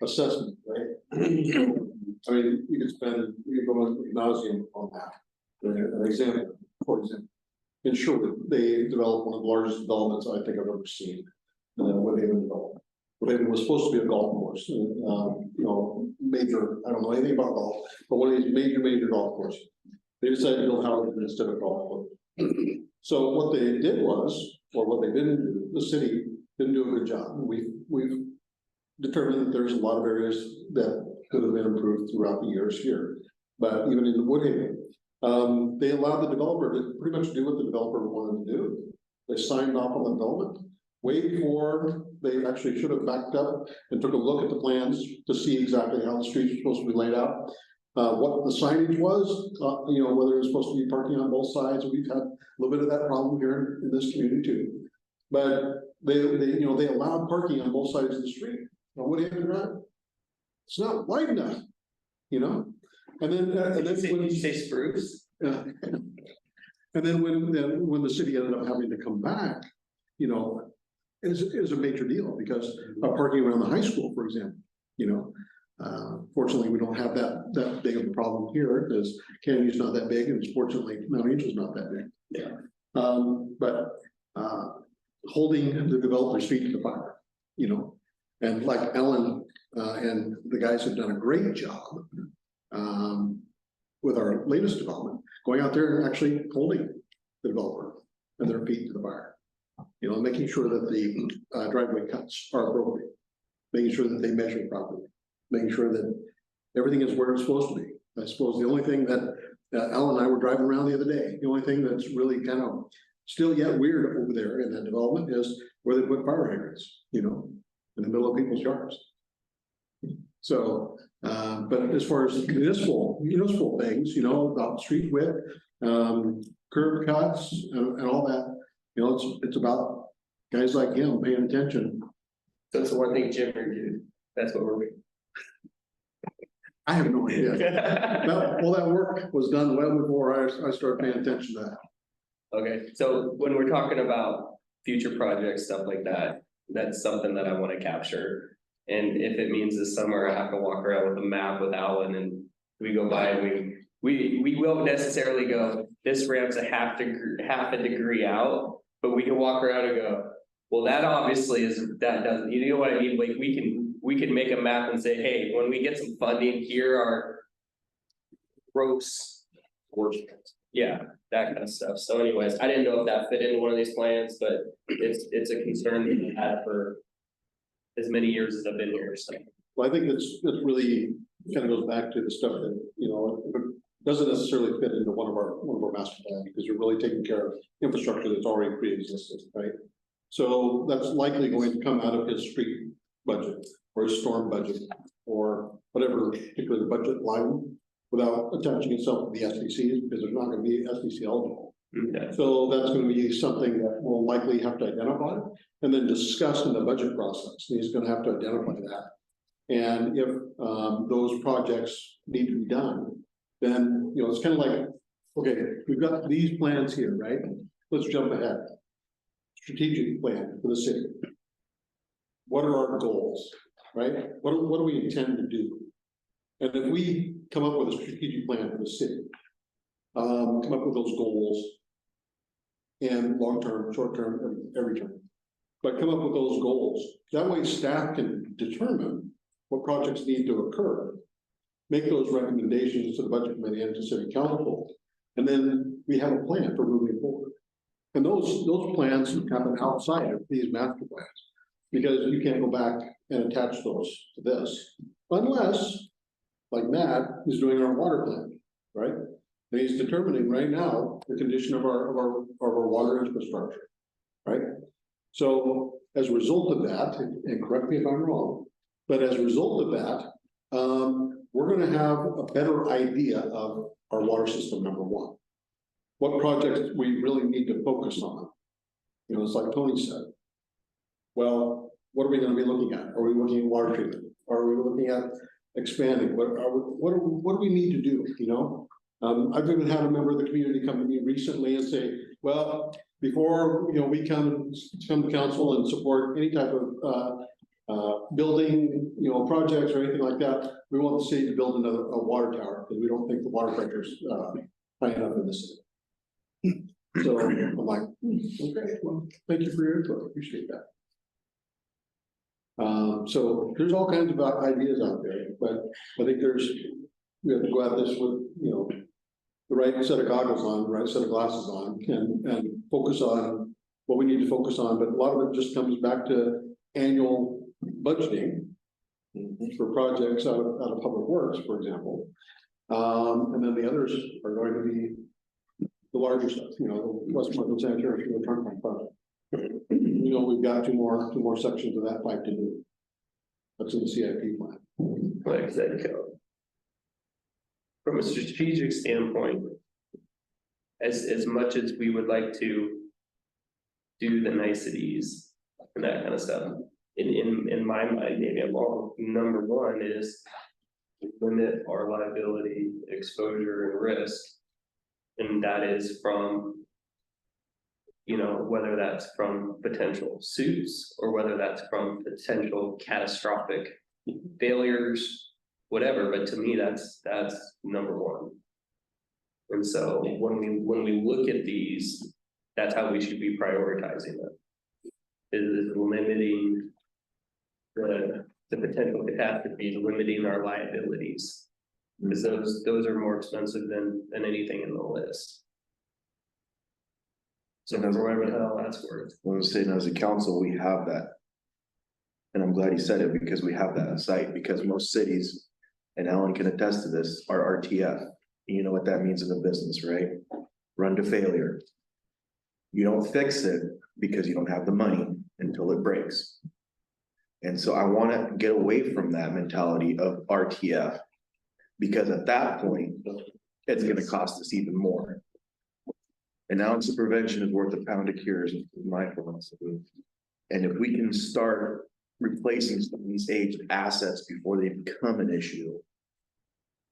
S6: assessment, right? I mean, you could spend, you go on nauseam on that. An example, for example, in Sherwood, they developed one of the largest developments I think I've ever seen. Woodhaven development. Woodhaven was supposed to be a golf course, major, I don't know anything about golf, but one of these major golf courses. They decided to build houses instead of golf course. So what they did was, or what they didn't do, the city didn't do a good job. We've determined that there's a lot of areas that could have been improved throughout the years here. But even in the Woodhaven, they allowed the developer to pretty much do what the developer wanted to do. They signed off on the development way before they actually should have backed up and took a look at the plans to see exactly how the streets were supposed to be laid out. What the signage was, whether it was supposed to be parking on both sides. We've had a little bit of that problem here in this community too. But they allowed parking on both sides of the street. Now, what happened, right? It's not wide enough, And then
S7: Did you say spruce?
S6: and then when the city ended up having to come back, is a major deal because of parking around the high school, for example, fortunately, we don't have that big of a problem here because Candy's not that big and fortunately Mount Angel's not that big.
S7: Yeah.
S6: But holding the developer's feet to the fire, and like Ellen and the guys have done a great job with our latest development, going out there and actually holding the developer and their feet to the fire. Making sure that the driveway cuts are appropriate, making sure that they measure properly, making sure that everything is where it's supposed to be. I suppose the only thing that Alan and I were driving around the other day, the only thing that's really kind of still yet weird over there in that development is where they put fire hydrants, in the middle of people's yards. So, but as far as municipal things, about street width, curb cuts and all that, it's about guys like him paying attention.
S7: That's the one thing Jim reviewed. That's what we're.
S6: I have no idea. That work was done well before I started paying attention to that.
S7: Okay, so when we're talking about future projects, stuff like that, that's something that I want to capture. And if it means this summer I have to walk around with a map with Alan and we go by and we won't necessarily go, this ramp's a half a degree out. But we can walk around and go, well, that obviously that doesn't, you know what I mean? Like we can make a map and say, hey, when we get some funding, here are gross. Yeah, that kind of stuff. So anyways, I didn't know if that fit into one of these plans, but it's a concern that we've had for as many years as I've been here. So.
S6: Well, I think it's really kind of goes back to the stuff that, you know, it doesn't necessarily fit into one of our master plans, because you're really taking care of infrastructure that's already pre-existing, right? So that's likely going to come out of his street budget or his storm budget or whatever particular budget line without attaching itself to the SDCs, because there's not gonna be SDC eligible.
S7: Okay.
S6: So that's gonna be something that we'll likely have to identify and then discuss in the budget process. He's gonna have to identify that. And if those projects need to be done, then, you know, it's kind of like, okay, we've got these plans here, right? Let's jump ahead. Strategic plan for the city. What are our goals, right? What do we intend to do? And if we come up with a strategic plan for the city, come up with those goals and long-term, short-term, every term. But come up with those goals. That way staff can determine what projects need to occur. Make those recommendations to the budget committee and to city council. And then we have a plan for moving forward. And those plans happen outside of these master plans. Because you can't go back and attach those to this. Unless, like Matt is doing our water plan, right? And he's determining right now the condition of our water infrastructure, right? So as a result of that, and correct me if I'm wrong, but as a result of that, we're gonna have a better idea of our water system, number one. What projects we really need to focus on. You know, it's like Tony said. Well, what are we gonna be looking at? Are we looking at water treatment? Are we looking at expanding? What do we need to do, you know? I've even had a member of the community come to me recently and say, well, before, you know, we come to council and support any type of building, you know, projects or anything like that, we want the city to build a water tower, because we don't think the water pressure's high enough in the city. So I'm like, okay, well, thank you for your input, appreciate that. So there's all kinds of ideas out there, but I think we have to go at this with, you know, the right set of goggles on, the right set of glasses on, and focus on what we need to focus on. But a lot of it just comes back to annual budgeting for projects out of public works, for example. And then the others are going to be the larger stuff, you know, the Westmoreland Sanitary Sewer Trunk project. You know, we've got two more sections of that pipe to do. That's in the CIP plan.
S7: Like I said, from a strategic standpoint, as much as we would like to do the niceties and that kind of stuff, in my mind, maybe I'm wrong, number one is limit our liability, exposure, and risk. And that is from, you know, whether that's from potential suits or whether that's from potential catastrophic failures, whatever. But to me, that's number one. And so when we look at these, that's how we should be prioritizing them. Is limiting the potential catastrophes, limiting our liabilities. Because those are more expensive than anything in the list. So for whatever the hell that's worth.
S3: I was saying, as a council, we have that. And I'm glad he said it, because we have that in sight, because most cities, and Alan can attest to this, are RTF. You know what that means in the business, right? Run to failure. You don't fix it because you don't have the money until it breaks. And so I want to get away from that mentality of RTF, because at that point, it's going to cost us even more. An ounce of prevention is worth a pound of cures, is my philosophy. And if we can start replacing some of these aged assets before they become an issue,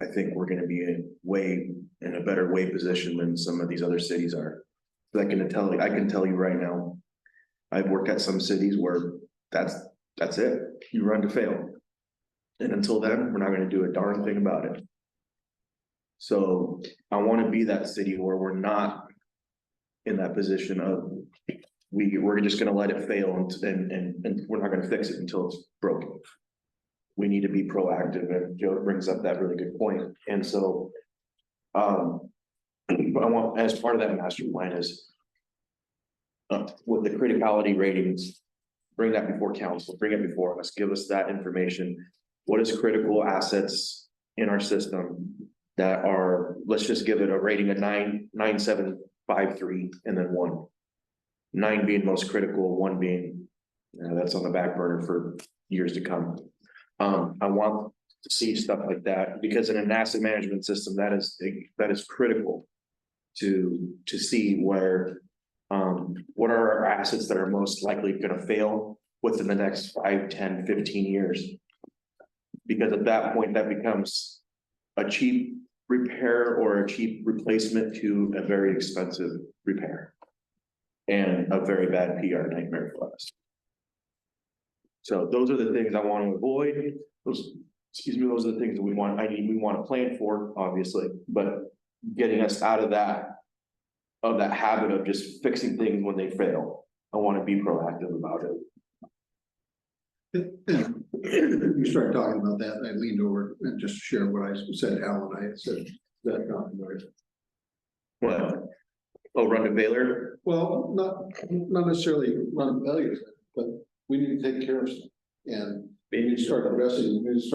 S3: I think we're going to be in a better way position than some of these other cities are. So I can tell you right now, I've worked at some cities where that's it. You run to fail. And until then, we're not going to do a darn thing about it. So I want to be that city where we're not in that position of we're just going to let it fail and we're not going to fix it until it's broken. We need to be proactive, and Joe brings up that really good point. And so I want, as part of that master plan, is with the criticality ratings, bring that before council, bring it before us, give us that information. What is critical assets in our system that are, let's just give it a rating of 9.9753, and then 1. 9 being most critical, 1 being, that's on the back burner for years to come. I want to see stuff like that, because in an asset management system, that is critical to see where, what are our assets that are most likely gonna fail within the next 5, 10, 15 years. Because at that point, that becomes a cheap repair or a cheap replacement to a very expensive repair. And a very bad PR nightmare for us. So those are the things I want to avoid. Those are the things that we want to plan for, obviously, but getting us out of that habit of just fixing things when they fail. I want to be proactive about it.
S6: You started talking about that, and I leaned over and just shared what I said, Alan, I said that not.
S3: What? Oh, run to Baylor?
S6: Well, not necessarily run values, but we need to take care of stuff. And we need to start addressing things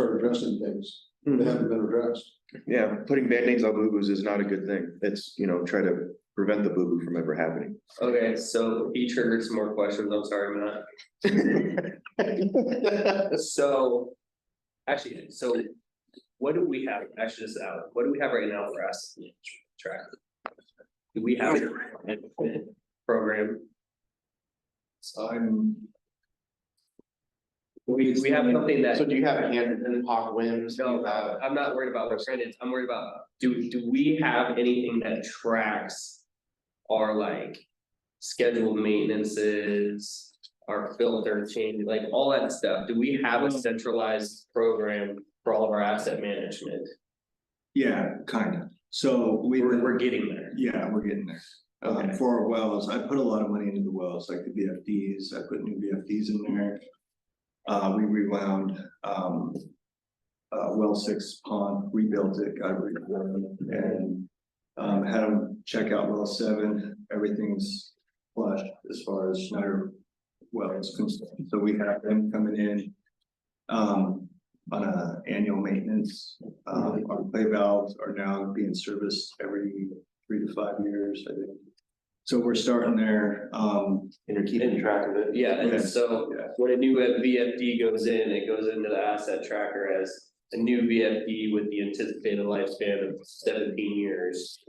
S6: that haven't been addressed.
S3: Yeah, putting Band-Aids on boo-boos is not a good thing. It's, try to prevent the boo-boo from ever happening.
S7: Okay, so he triggered some more questions, I'm sorry, Matt. So, actually, what do we have, actually just out, what do we have right now for us track? Do we have a program? We have something that.
S3: So do you have Hamden, Hawk Winds?
S7: No, I'm not worried about what Brandon's, I'm worried about, do we have anything that tracks our like scheduled maintenances, our filter change, like all that stuff? Do we have a centralized program for all of our asset management?
S10: Yeah, kind of. So
S7: We're getting there.
S10: yeah, we're getting there.
S7: Okay.
S10: For our wells, I put a lot of money into the wells, like the VFDs. I put new VFDs in there. We rewound, well 6 pond, rebuilt it, got it rewound, and had them check out well 7. Everything's flushed as far as Schneider well is concerned. So we have them coming in on a annual maintenance. Our clay valves are now being serviced every 3 to 5 years, I think. So we're starting there,
S3: And you're keeping track of it?
S7: Yeah, and
S10: Yes.
S7: so when a new VFD goes in, it goes into the asset tracker as a new VFD with the anticipated lifespan of 17 years.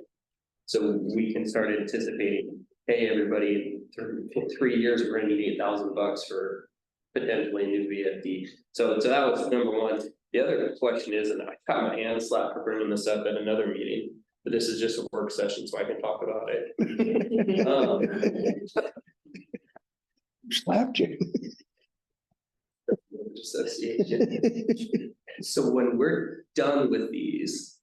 S7: So we can start anticipating, hey, everybody, in 3 years, we're gonna need $8,000 for potentially a new VFD. So that was number one. The other question is, and I got my hand slapped for bringing this up at another meeting, but this is just a work session, so I can talk about it.
S1: Slapped you.
S7: Association. So when we're done with these,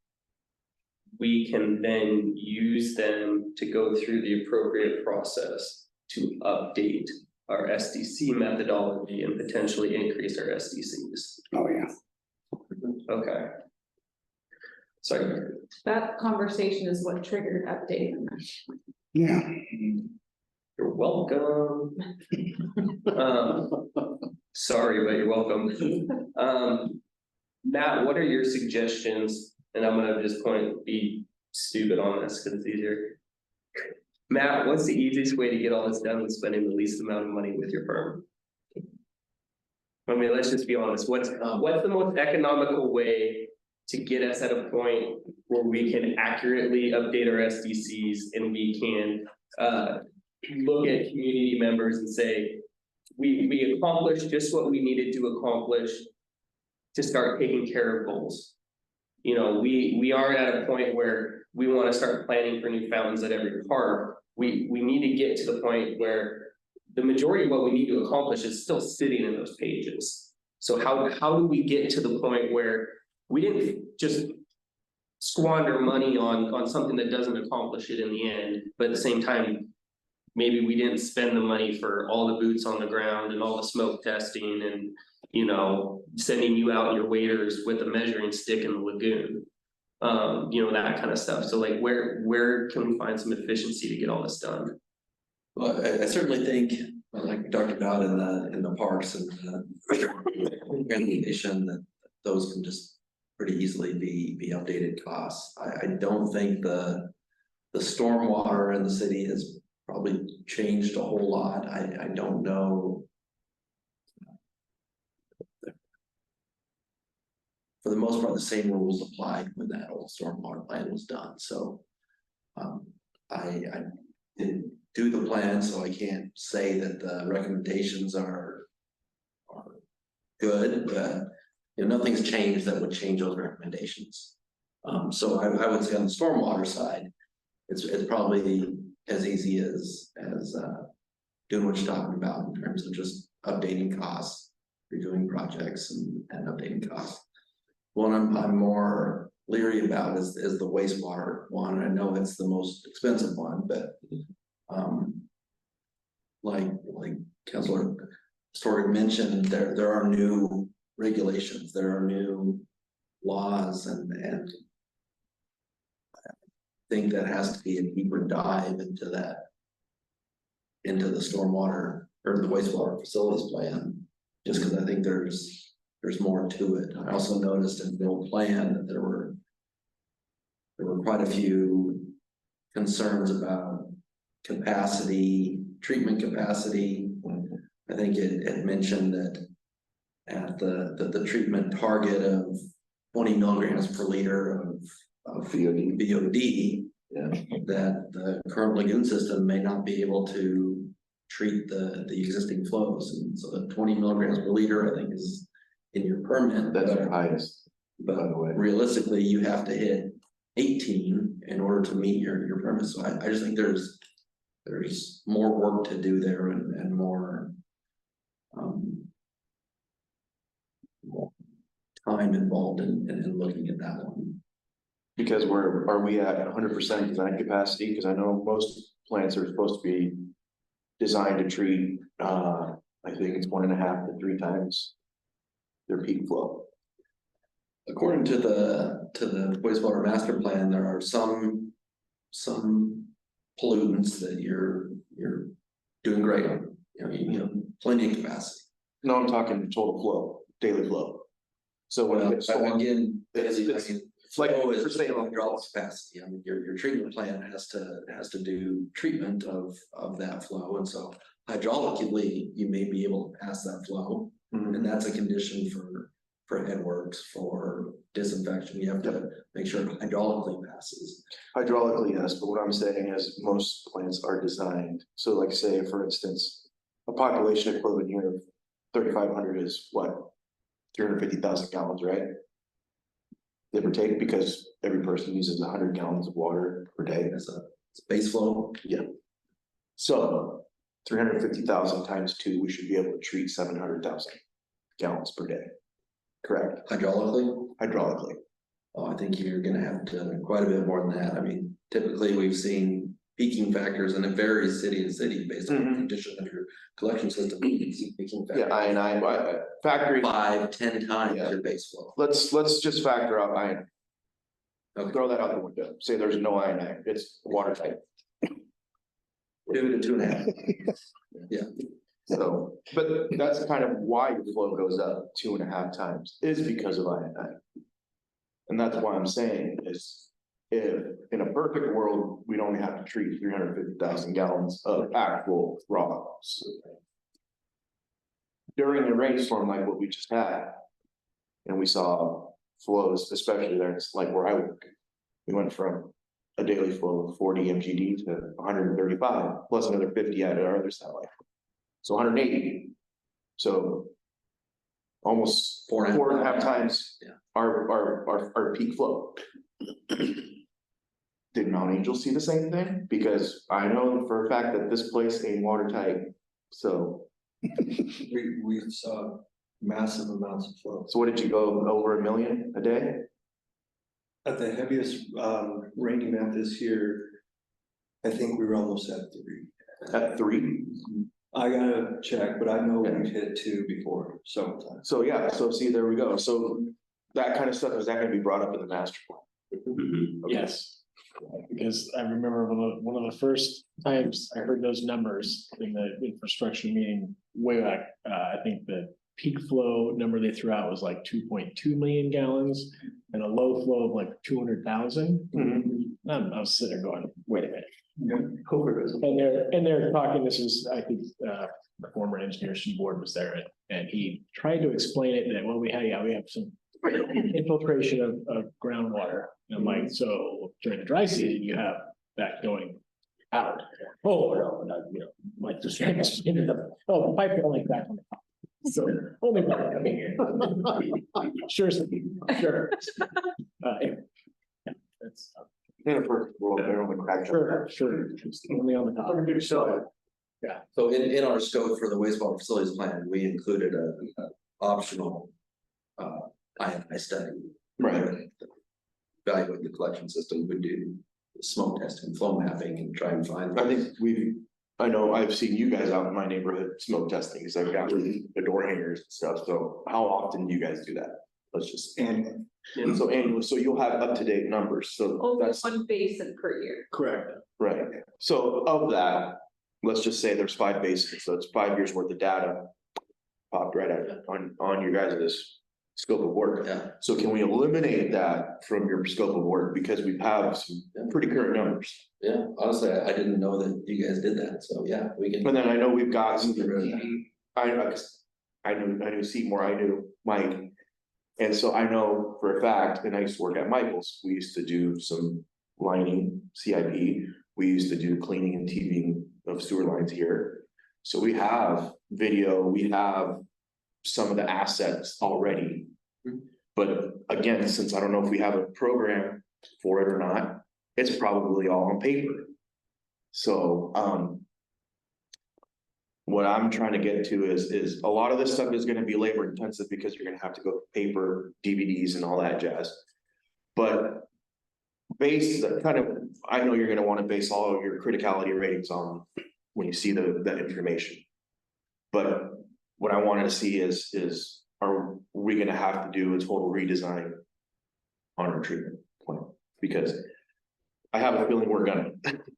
S7: we can then use them to go through the appropriate process to update our SDC methodology and potentially increase our SDCs.
S1: Oh, yeah.
S7: Okay. Sorry.
S9: That conversation is what triggered updating.
S1: Yeah.
S7: You're welcome. Sorry, but you're welcome. Matt, what are your suggestions? And I'm gonna just be stupid on this because it's easier. Matt, what's the easiest way to get all this done with spending the least amount of money with your firm? I mean, let's just be honest. What's the most economical way to get us at a point where we can accurately update our SDCs and we can look at community members and say, we accomplished just what we needed to accomplish to start taking care of goals. We aren't at a point where we want to start planning for new fountains at every park. We need to get to the point where the majority of what we need to accomplish is still sitting in those pages. So how do we get to the point where we didn't just squander money on something that doesn't accomplish it in the end, but at the same time, maybe we didn't spend the money for all the boots on the ground and all the smoke testing and, sending you out your waders with a measuring stick in the lagoon. That kind of stuff. So like, where can we find some efficiency to get all this done?
S8: Well, I certainly think, like we talked about in the parks and recreation, that those can just pretty easily be updated costs. I don't think the stormwater in the city has probably changed a whole lot. I don't know. For the most part, the same rules applied when that old stormwater plan was done, so. I didn't do the plan, so I can't say that the recommendations are good, but, you know, nothing's changed that would change those recommendations. So I would say on the stormwater side, it's probably as easy as doing what you're talking about in terms of just updating costs, redoing projects and updating costs. One I'm more leery about is the wastewater one. I know it's the most expensive one, but like Councilor Story mentioned, there are new regulations, there are new laws, and I think that has to be a deeper dive into the stormwater or the wastewater facilities plan, just because I think there's more to it. I also noticed in the old plan that there were quite a few concerns about capacity, treatment capacity. I think it mentioned that at the treatment target of 20 milligrams per liter of BOD, that the current lagoon system may not be able to treat the existing flows. And so the 20 milligrams per liter, I think, is in your permit.
S3: That's our highest,
S8: But
S3: by the way.
S8: realistically, you have to hit 18 in order to meet your permit. So I just think there's more work to do there and more time involved in looking at that one.
S3: Because are we at 100% design capacity? Because I know most plants are supposed to be designed to treat, I think it's 1.5 to 3 times their peak flow.
S8: According to the wastewater master plan, there are some pollutants that you're doing great on. You know, plenty of capacity.
S3: No, I'm talking total flow, daily flow. So when it gets storm,
S8: Again,
S3: it's like
S8: flow is
S3: percent on
S8: hydraulic capacity. I mean, your treatment plant has to do treatment of that flow, and so hydraulically you may be able to pass that flow, and that's a condition for headworks, for disinfection. You have to make sure it hydraulically passes.
S3: hydraulically, yes, but what I'm saying is most plants are designed. So like say, for instance, a population equivalent here of 3,500 is what? 350,000 gallons, right? Give or take, because every person uses 100 gallons of water per day.
S8: As a base flow.
S3: Yeah. So 350,000 times 2, we should be able to treat 700,000 gallons per day. Correct,
S8: Hydraulically,
S3: hydraulically.
S8: I think you're gonna have to quite a bit more than that. I mean, typically we've seen peaking factors, and it varies city to city based on the condition of your collection system. You can see peaking factors.
S3: Yeah, I factory.
S8: 5-10 times your base flow.
S3: Let's just factor out iron.
S8: Okay.
S3: Throw that out the window. Say there's no iron, it's watertight.
S8: 2 to 2.5. Yeah.
S3: So, but that's kind of why your flow goes up 2.5 times, is because of iodine. And that's why I'm saying is, if in a perfect world, we'd only have to treat 350,000 gallons of actual raw. During a rainstorm like what we just had, and we saw flows, especially there, it's like where I work, we went from a daily flow of 40 MGD to 135, plus another 50 at our other satellite. So 180. So almost 4.5 times our peak flow. Did Mount Angel see the same thing? Because I know for a fact that this place ain't watertight. So
S10: We saw massive amounts of flow.
S3: so what did you go over 1 million a day?
S10: At the heaviest rain event this year, I think we were almost at 3.
S3: At 3?
S10: I gotta check, but I know we've hit 2 before, several times.
S3: So yeah, so see, there we go. So that kind of stuff, is that gonna be brought up in the master plan? Okay.
S11: Yes. Because I remember one of the first times I heard those numbers in the infrastructure meeting way back, I think the peak flow number they threw out was like 2.2 million gallons and a low flow of like 200,000. I was sitting there going, wait a minute. And they're talking, this is, I think, the former engineer Seaboard was there and he tried to explain it that, well, we have some infiltration of groundwater. And I'm like, so during the dry season, you have that going out. Oh, no, like just into the pipe only back on the top. So only water coming in. Sure. Anyway. Yeah, that's.
S3: In a perfect world, they're on the crack.
S11: Sure, only on the top.
S8: So in our scope for the wastewater facilities plan, we included a optional I study.
S3: Right.
S8: Evaluate the collection system, we do smoke testing, flow mapping, and try and find.
S3: I think I know I've seen you guys out in my neighborhood smoke testing, because I've got the door hangers and stuff, so how often do you guys do that? Let's just.
S10: And
S3: So annually, so you'll have up-to-date numbers, so
S9: Only
S3: that's,
S9: one basin per year.
S6: Correct.
S3: right. So of that, let's just say there's 5 basins, so it's 5 years worth of data. Popped right out on your guys' scope of work.
S8: Yeah.
S3: So can we eliminate that from your scope of work, because we have some pretty current numbers?
S8: Yeah, honestly, I didn't know that you guys did that, so yeah, we can.
S3: And then I know we've got some, I knew Seymour, I knew Mike. And so I know for a fact, and I used to work at Michael's, we used to do some lining, CIP. We used to do cleaning and TVing of sewer lines here. So we have video, we have some of the assets already. But again, since I don't know if we have a program for it or not, it's probably all on paper. So, what I'm trying to get to is a lot of this stuff is gonna be labor intensive, because you're gonna have to go paper, DVDs and all that jazz. But base, I know you're gonna wanna base all of your criticality ratings on when you see that information. But what I wanted to see is, are we gonna have to do a total redesign on our treatment plant? Because I have a feeling we're gonna,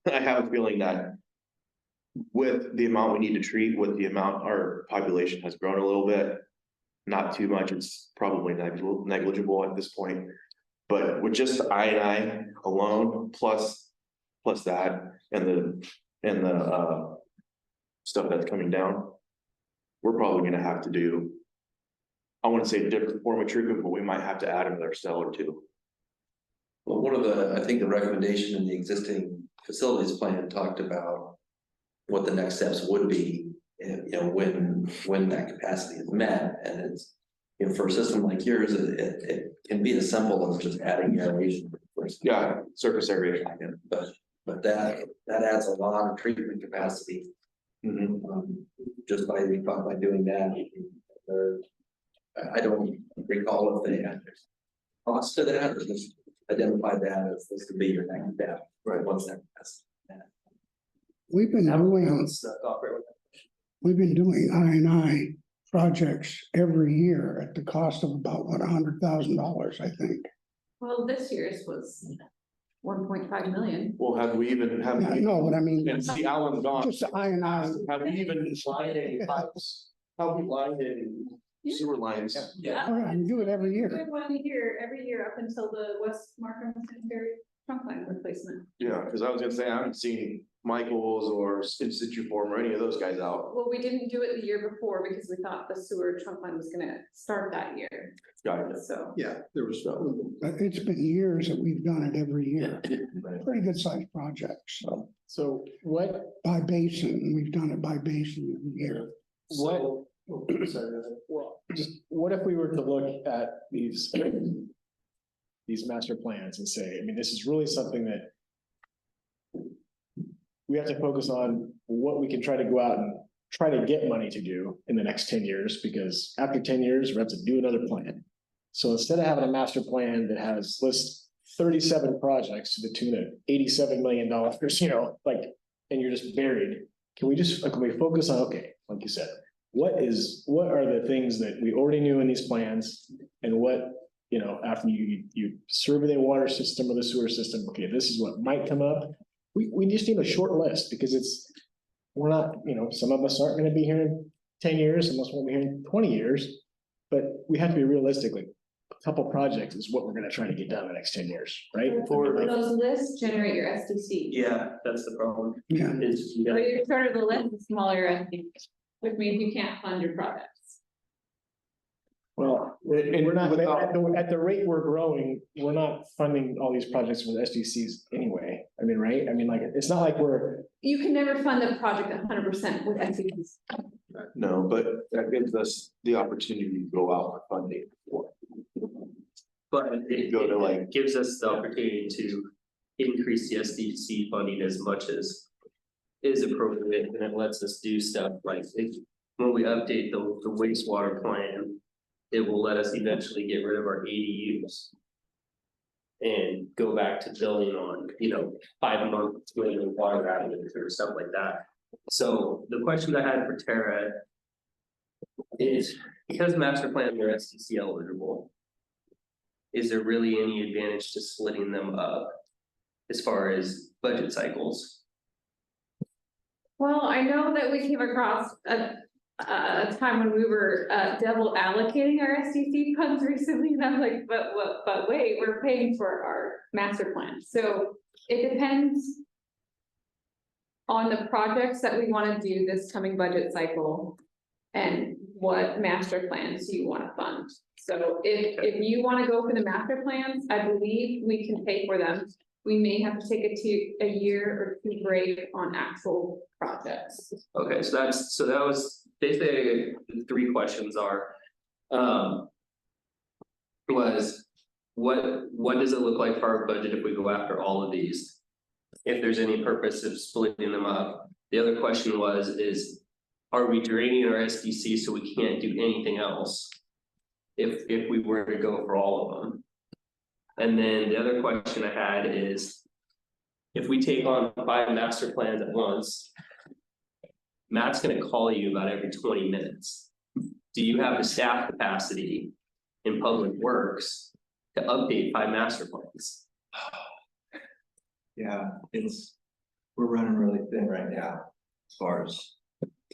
S3: I have a feeling that with the amount we need to treat, with the amount our population has grown a little bit, not too much, it's probably negligible at this point. But with just I&I alone, plus that, and the stuff that's coming down, we're probably gonna have to do, I wouldn't say a different form of treatment, but we might have to add another cell or two.
S8: Well, I think the recommendation in the existing facilities plan talked about what the next steps would be, when that capacity is met, and it's, for a system like yours, it can be as simple as just adding aeration.
S3: Yeah, surface area.
S8: But that adds a lot of treatment capacity. Just by doing that. I don't recall if they had cost to that, or just identify that as this could be your next step, right, once that passes.
S1: We've been doing I&I projects every year at the cost of about, what, $100,000, I think.
S9: Well, this year's was 1.5 million.
S3: Well, have we even,
S1: No, but I mean,
S3: and see, Alan's gone.
S1: just the I&I.
S3: Have we even lined any pipes? Have we lined any sewer lines?
S9: Yeah.
S1: Oh, yeah, you do it every
S9: We
S1: year.
S9: have one here, every year up until the West Markham Cemetery trunk line replacement.
S3: Yeah, because I was gonna say, I haven't seen Michael's or In Situ Form or any of those guys out.
S9: Well, we didn't do it the year before because we thought the sewer trunk line was gonna start that year,
S3: Got it.
S9: so.
S6: Yeah, there was.
S1: But it's been years that we've done it every year. Pretty good sized projects.
S11: So what,
S1: By basin, we've done it by basin every year.
S11: well, just what if we were to look at these master plans and say, I mean, this is really something that we have to focus on what we can try to go out and try to get money to do in the next 10 years, because after 10 years, we have to do another plan. So instead of having a master plan that has lists 37 projects to the tune of $87 million, and you're just buried, can we focus on, okay, like you said, what are the things that we already knew in these plans, and what, after you survey the water system or the sewer system, okay, this is what might come up. We just need a short list, because we're not, some of us aren't gonna be here in 10 years, and most won't be here in 20 years. But we have to be realistic, like, a couple projects is what we're gonna try to get done in the next 10 years, right?
S7: For-
S9: Those lists generate your SDC.
S7: Yeah, that's the problem,
S1: Yeah,
S7: is you
S9: So
S7: gotta,
S9: you're shorter the list, the smaller your SDC, which means you can't fund your projects.
S11: Well, and we're not, at the rate we're growing, we're not funding all these projects with SDCs anyway. I mean, right? I mean, like, it's not like we're,
S9: You can never fund a project 100% with SDCs.
S3: No, but that gives us the opportunity to go out for funding.
S7: but it
S3: Go to, like-
S7: gives us the opportunity to increase the SDC funding as much as is appropriate, and it lets us do stuff like when we update the wastewater plan, it will let us eventually get rid of our ADUs. And go back to billing on, 5 months with water outages or stuff like that. So the question I had for Tara is, because master plans are SDC eligible, is there really any advantage to splitting them up as far as budget cycles?
S9: Well, I know that we came across a time when we were double allocating our SDC funds recently, and I'm like, but wait, we're paying for our master plan. So it depends on the projects that we want to do this coming budget cycle and what master plans you want to fund. So if you want to go for the master plans, I believe we can pay for them. We may have to take a year or two break on actual projects.
S7: Okay, so that was basically the 3 questions are. Was what does it look like for our budget if we go after all of these? If there's any purpose of splitting them up. The other question is, are we draining our SDC so we can't do anything else? If we were to go for all of them. And then the other question I had is, if we take on 5 master plans at once, Matt's gonna call you about every 20 minutes. Do you have the staff capacity in Public Works to update 5 master plans?
S10: Yeah, we're running really thin right now as far as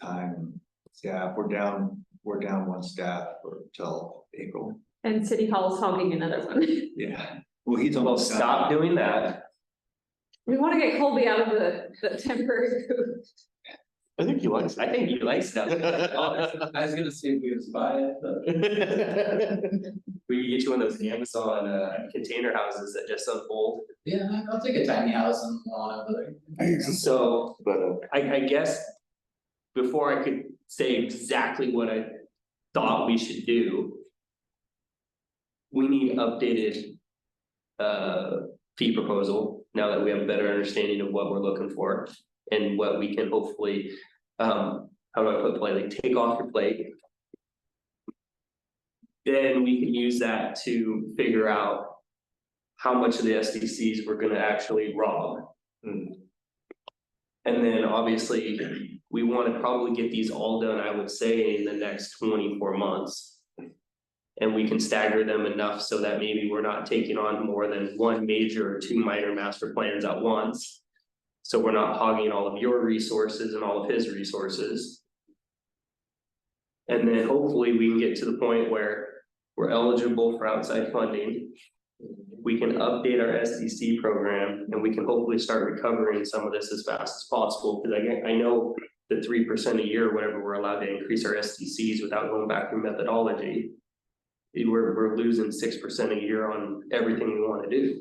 S10: time and staff. We're down 1 staff till April.
S9: And City Hall's hogging another one.
S10: Yeah. Well, he's
S7: Well,
S10: almost
S7: stop doing that.
S9: We want to get Colby out of the temporary booth.
S3: I think he likes
S7: I think you like stuff.
S2: I was gonna see if we was buy it, but.
S7: We can get you one of those Amazon container houses that just unfold.
S2: Yeah, I'll take a tiny house and on it,
S1: there you go.
S7: So
S3: But
S7: I guess before I could say exactly what I thought we should do, we need updated fee proposal now that we have a better understanding of what we're looking for and what we can hopefully, how do I put it politely, take off your plate. Then we can use that to figure out how much of the SDCs we're gonna actually rob. And then obviously, we wanna probably get these all done, I would say, in the next 24 months. And we can stagger them enough so that maybe we're not taking on more than 1 major or 2 minor master plans at once. So we're not hogging all of your resources and all of his resources. And then hopefully we can get to the point where we're eligible for outside funding. We can update our SDC program and we can hopefully start recovering some of this as fast as possible. Because I know the 3% a year, whatever we're allowed to increase our SDCs without going back through methodology. We're losing 6% a year on everything we want to do.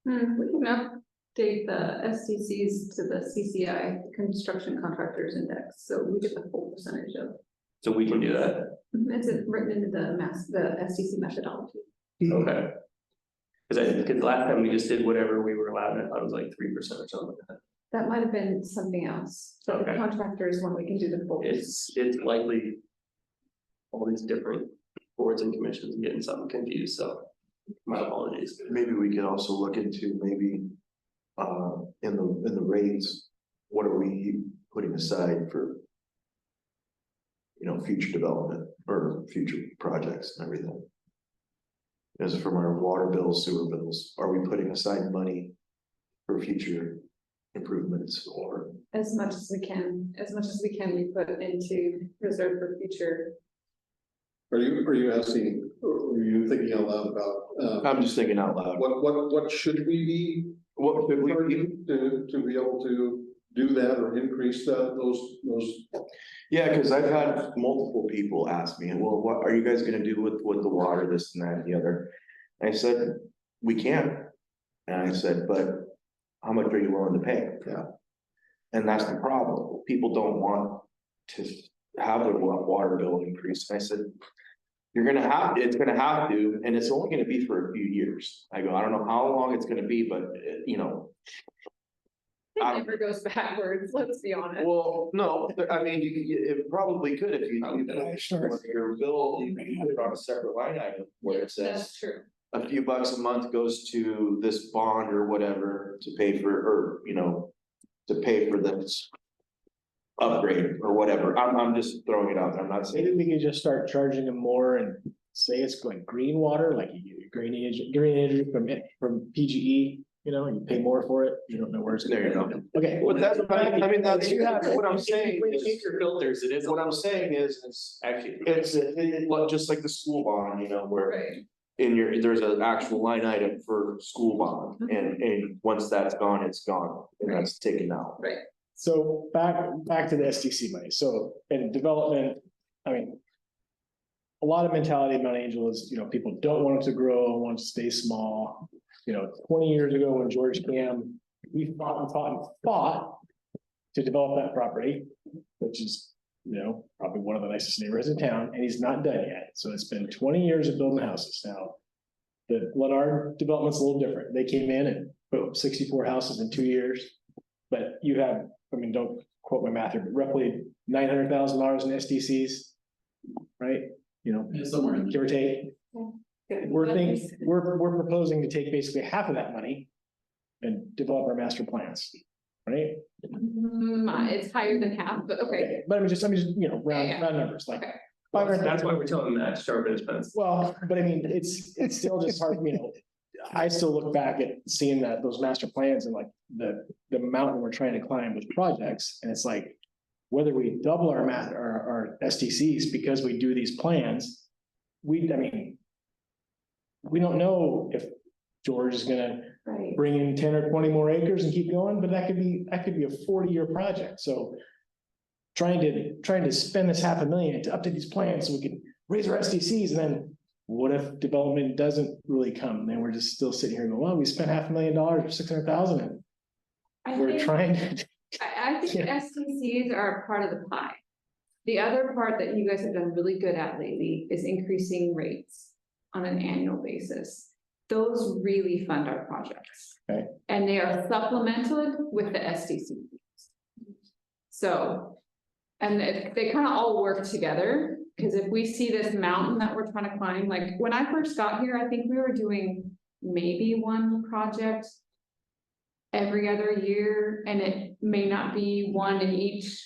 S9: We can update the SDCs to the CCI, Construction Contractors Index, so we get the full percentage of.
S7: So we can do that.
S9: It's written into the SDC methodology.
S7: Okay. Because the last time we just did whatever we were allowed, I thought it was like 3% or something like that.
S9: That might have been something else, but the
S7: Okay.
S9: contractors, when we can do the full.
S7: It's likely all these different boards and commissions getting something confused, so my apologies.
S3: maybe we could also look into maybe in the rates, what are we putting aside for future development or future projects and everything? As from our water bills, sewer bills, are we putting aside money for future improvements or.
S9: As much as we can, we put into reserve for future.
S6: Are you asking, or are you thinking out loud about,
S3: I'm just thinking out loud.
S6: what should we be
S3: What could we be?
S6: targeting to be able to do that or increase that, those?
S3: Yeah, cause I've had multiple people ask me, well, what are you guys gonna do with the water, this and that and the other? I said, we can't. And I said, but how much are you willing to pay?
S6: Yeah.
S3: And that's the problem. People don't want to have their water bill increase. And I said, it's gonna have to, and it's only gonna be for a few years. I go, I don't know how long it's gonna be, but you know.
S9: It never goes backwards, let's be honest.
S3: Well, no, I mean, it probably could if you
S1: Sure.
S3: your bill, you can put it on a separate line item where it
S9: That's
S3: says
S9: true.
S3: a few bucks a month goes to this bond or whatever to pay for, or, you know, to pay for this upgrade or whatever. I'm just throwing it out there. I'm not saying.
S11: Maybe we could just start charging them more and say it's going green water, like you get green energy from PGE, you know, and you pay more for it. You don't know where it's.
S3: There you go.
S11: Okay.
S3: Well, that's, I mean, that's what I'm saying.
S7: When you
S3: is-
S7: take your filters, it is.
S3: What I'm saying is
S7: Actually,
S3: it's just like the school bond, you know, where
S9: Right.
S3: there's an actual line item for school bond, and once that's gone, it's gone, and that's taken out.
S11: So back to the SDC money. So in development, I mean. A lot of mentality of Mount Angel is, you know, people don't want it to grow, want it to stay small. You know, 20 years ago when George Cam, we fought to develop that property, which is, you know, probably one of the nicest neighborhoods in town, and he's not done yet. So it's been 20 years of building houses now. The Lennar development's a little different. They came in and boom, 64 houses in 2 years. But you have, I mean, don't quote my math here, but roughly $900,000 in SDCs, right? You know,
S2: Somewhere in
S11: give or take. We're proposing to take basically half of that money and develop our master plans, right?
S9: It's higher than half, but okay.
S11: But I'm just, you know,
S9: Yeah.
S11: round numbers, like.
S9: Okay.
S11: 500
S7: that's why we're telling them that sharpen his pencil.
S11: Well, but I mean, it's still just hard, you know, I still look back at seeing those master plans and like the mountain we're trying to climb with projects, and it's like. Whether we double our SDCs because we do these plans, we don't know if George is gonna
S9: Right.
S11: bring in 10 or 20 more acres and keep going, but that could be a 40-year project, so. Trying to spend this $500,000 to update these plans so we can raise our SDCs, and then what if development doesn't really come? Then we're just still sitting here and go, well, we spent $500,000 or $600,000 and
S9: I
S11: we're
S9: think-
S11: trying to.
S9: I think
S11: Yeah.
S9: STCs are a part of the pie. The other part that you guys have done really good at lately is increasing rates on an annual basis. Those really fund our projects.
S11: Okay.
S9: And they are supplemented with the SDC. So, and they kind of all work together, because if we see this mountain that we're trying to climb, like when I first got here, I think we were doing maybe one project every other year, and it may not be one in each.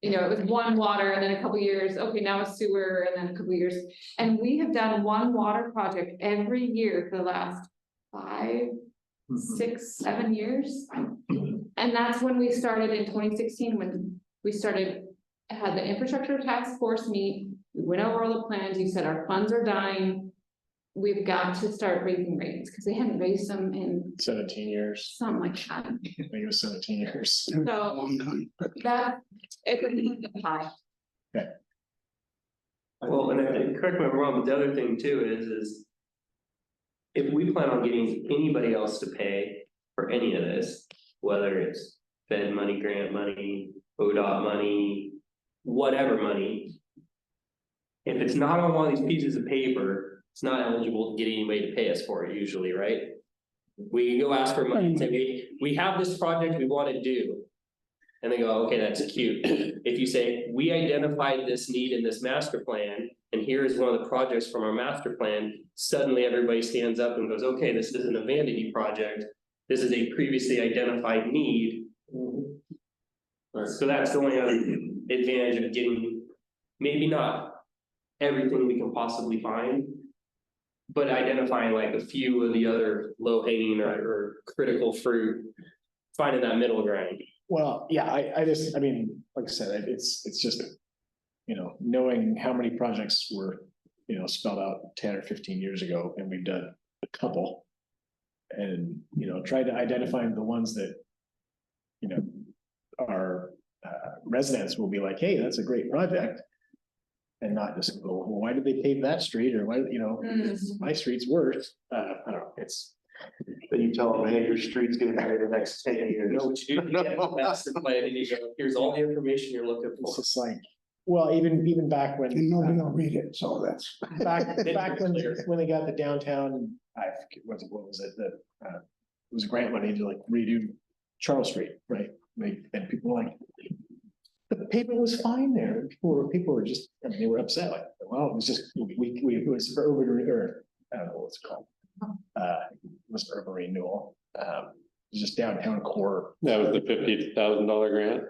S9: You know, it was one water and then a couple years, okay, now a sewer, and then a couple years. And we have done one water project every year for the last 5, 6, 7 years. And that's when we started in 2016, when we had the infrastructure task force meet. We went over all the plans, you said our funds are dying. We've got to start raising rates, because they hadn't raised them in
S11: 17 years.
S9: something like that.
S11: I think it was 17 years.
S1: A
S9: So-
S1: long time.
S9: That, it's a high.
S7: Well, and correct me if I'm wrong, but the other thing too is. If we plan on getting anybody else to pay for any of this, whether it's Fed money, grant money, ODOT money, whatever money. If it's not on one of these pieces of paper, it's not eligible to get anybody to pay us for it usually, right? We can go ask for money and say, we have this project we want to do. And they go, okay, that's cute. If you say, we identified this need in this master plan, and here's one of the projects from our master plan, suddenly everybody stands up and goes, okay, this isn't a vanity project. This is a previously identified need. So that's the only other advantage of getting, maybe not everything we can possibly find, but identifying like a few of the other low hanging or critical fruit finding that middle ground.
S11: Well, yeah, I mean, like I said, it's just, you know, knowing how many projects were, you know, spelled out 10 or 15 years ago, and we've done a couple. And, you know, try to identify the ones that, you know, our residents will be like, hey, that's a great project. And not just go, well, why did they pave that street, or why, you know, my street's worse. I don't know, it's.
S3: Then you tell them, hey, your street's gonna be the next 10 years.
S7: No, what you do, you get a master plan and you go, here's all the information you're looking
S11: It's
S7: for.
S11: just like, well, even back when.
S1: And nobody will read it, so that's.
S11: Back when they got the downtown, I forget what was it, it was a grant money to like redo Charles Street, right? And people were like, the pavement was fine there. People were just, I mean, they were upset, like, well, it was just, it was for urban, or, I don't know what it's called. It was urban renewal, it was just downtown core.
S4: That was the $50,000 grant.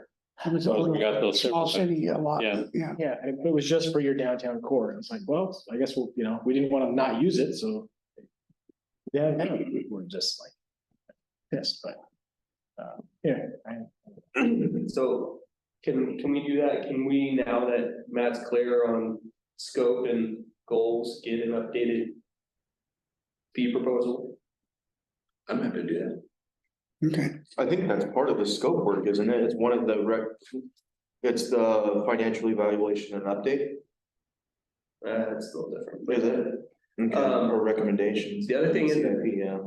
S1: It was
S4: So we got those
S1: small
S4: separate-
S1: city a lot,
S4: Yeah.
S1: yeah.
S11: Yeah, and it was just for your downtown core, and it's like, well, I guess we'll, you know, we didn't want to not use it, so. Yeah, we're just like pissed, but. Yeah,
S7: So can we do that? Can we, now that Matt's clear on scope and goals, get an updated fee proposal?
S8: I'm happy to do that.
S1: Okay,
S3: I think that's part of the scope work, isn't it? It's one of the it's the financial evaluation and update,
S7: That's still different.
S3: is it? Okay, or recommendations.
S7: The other thing is,
S3: Yeah.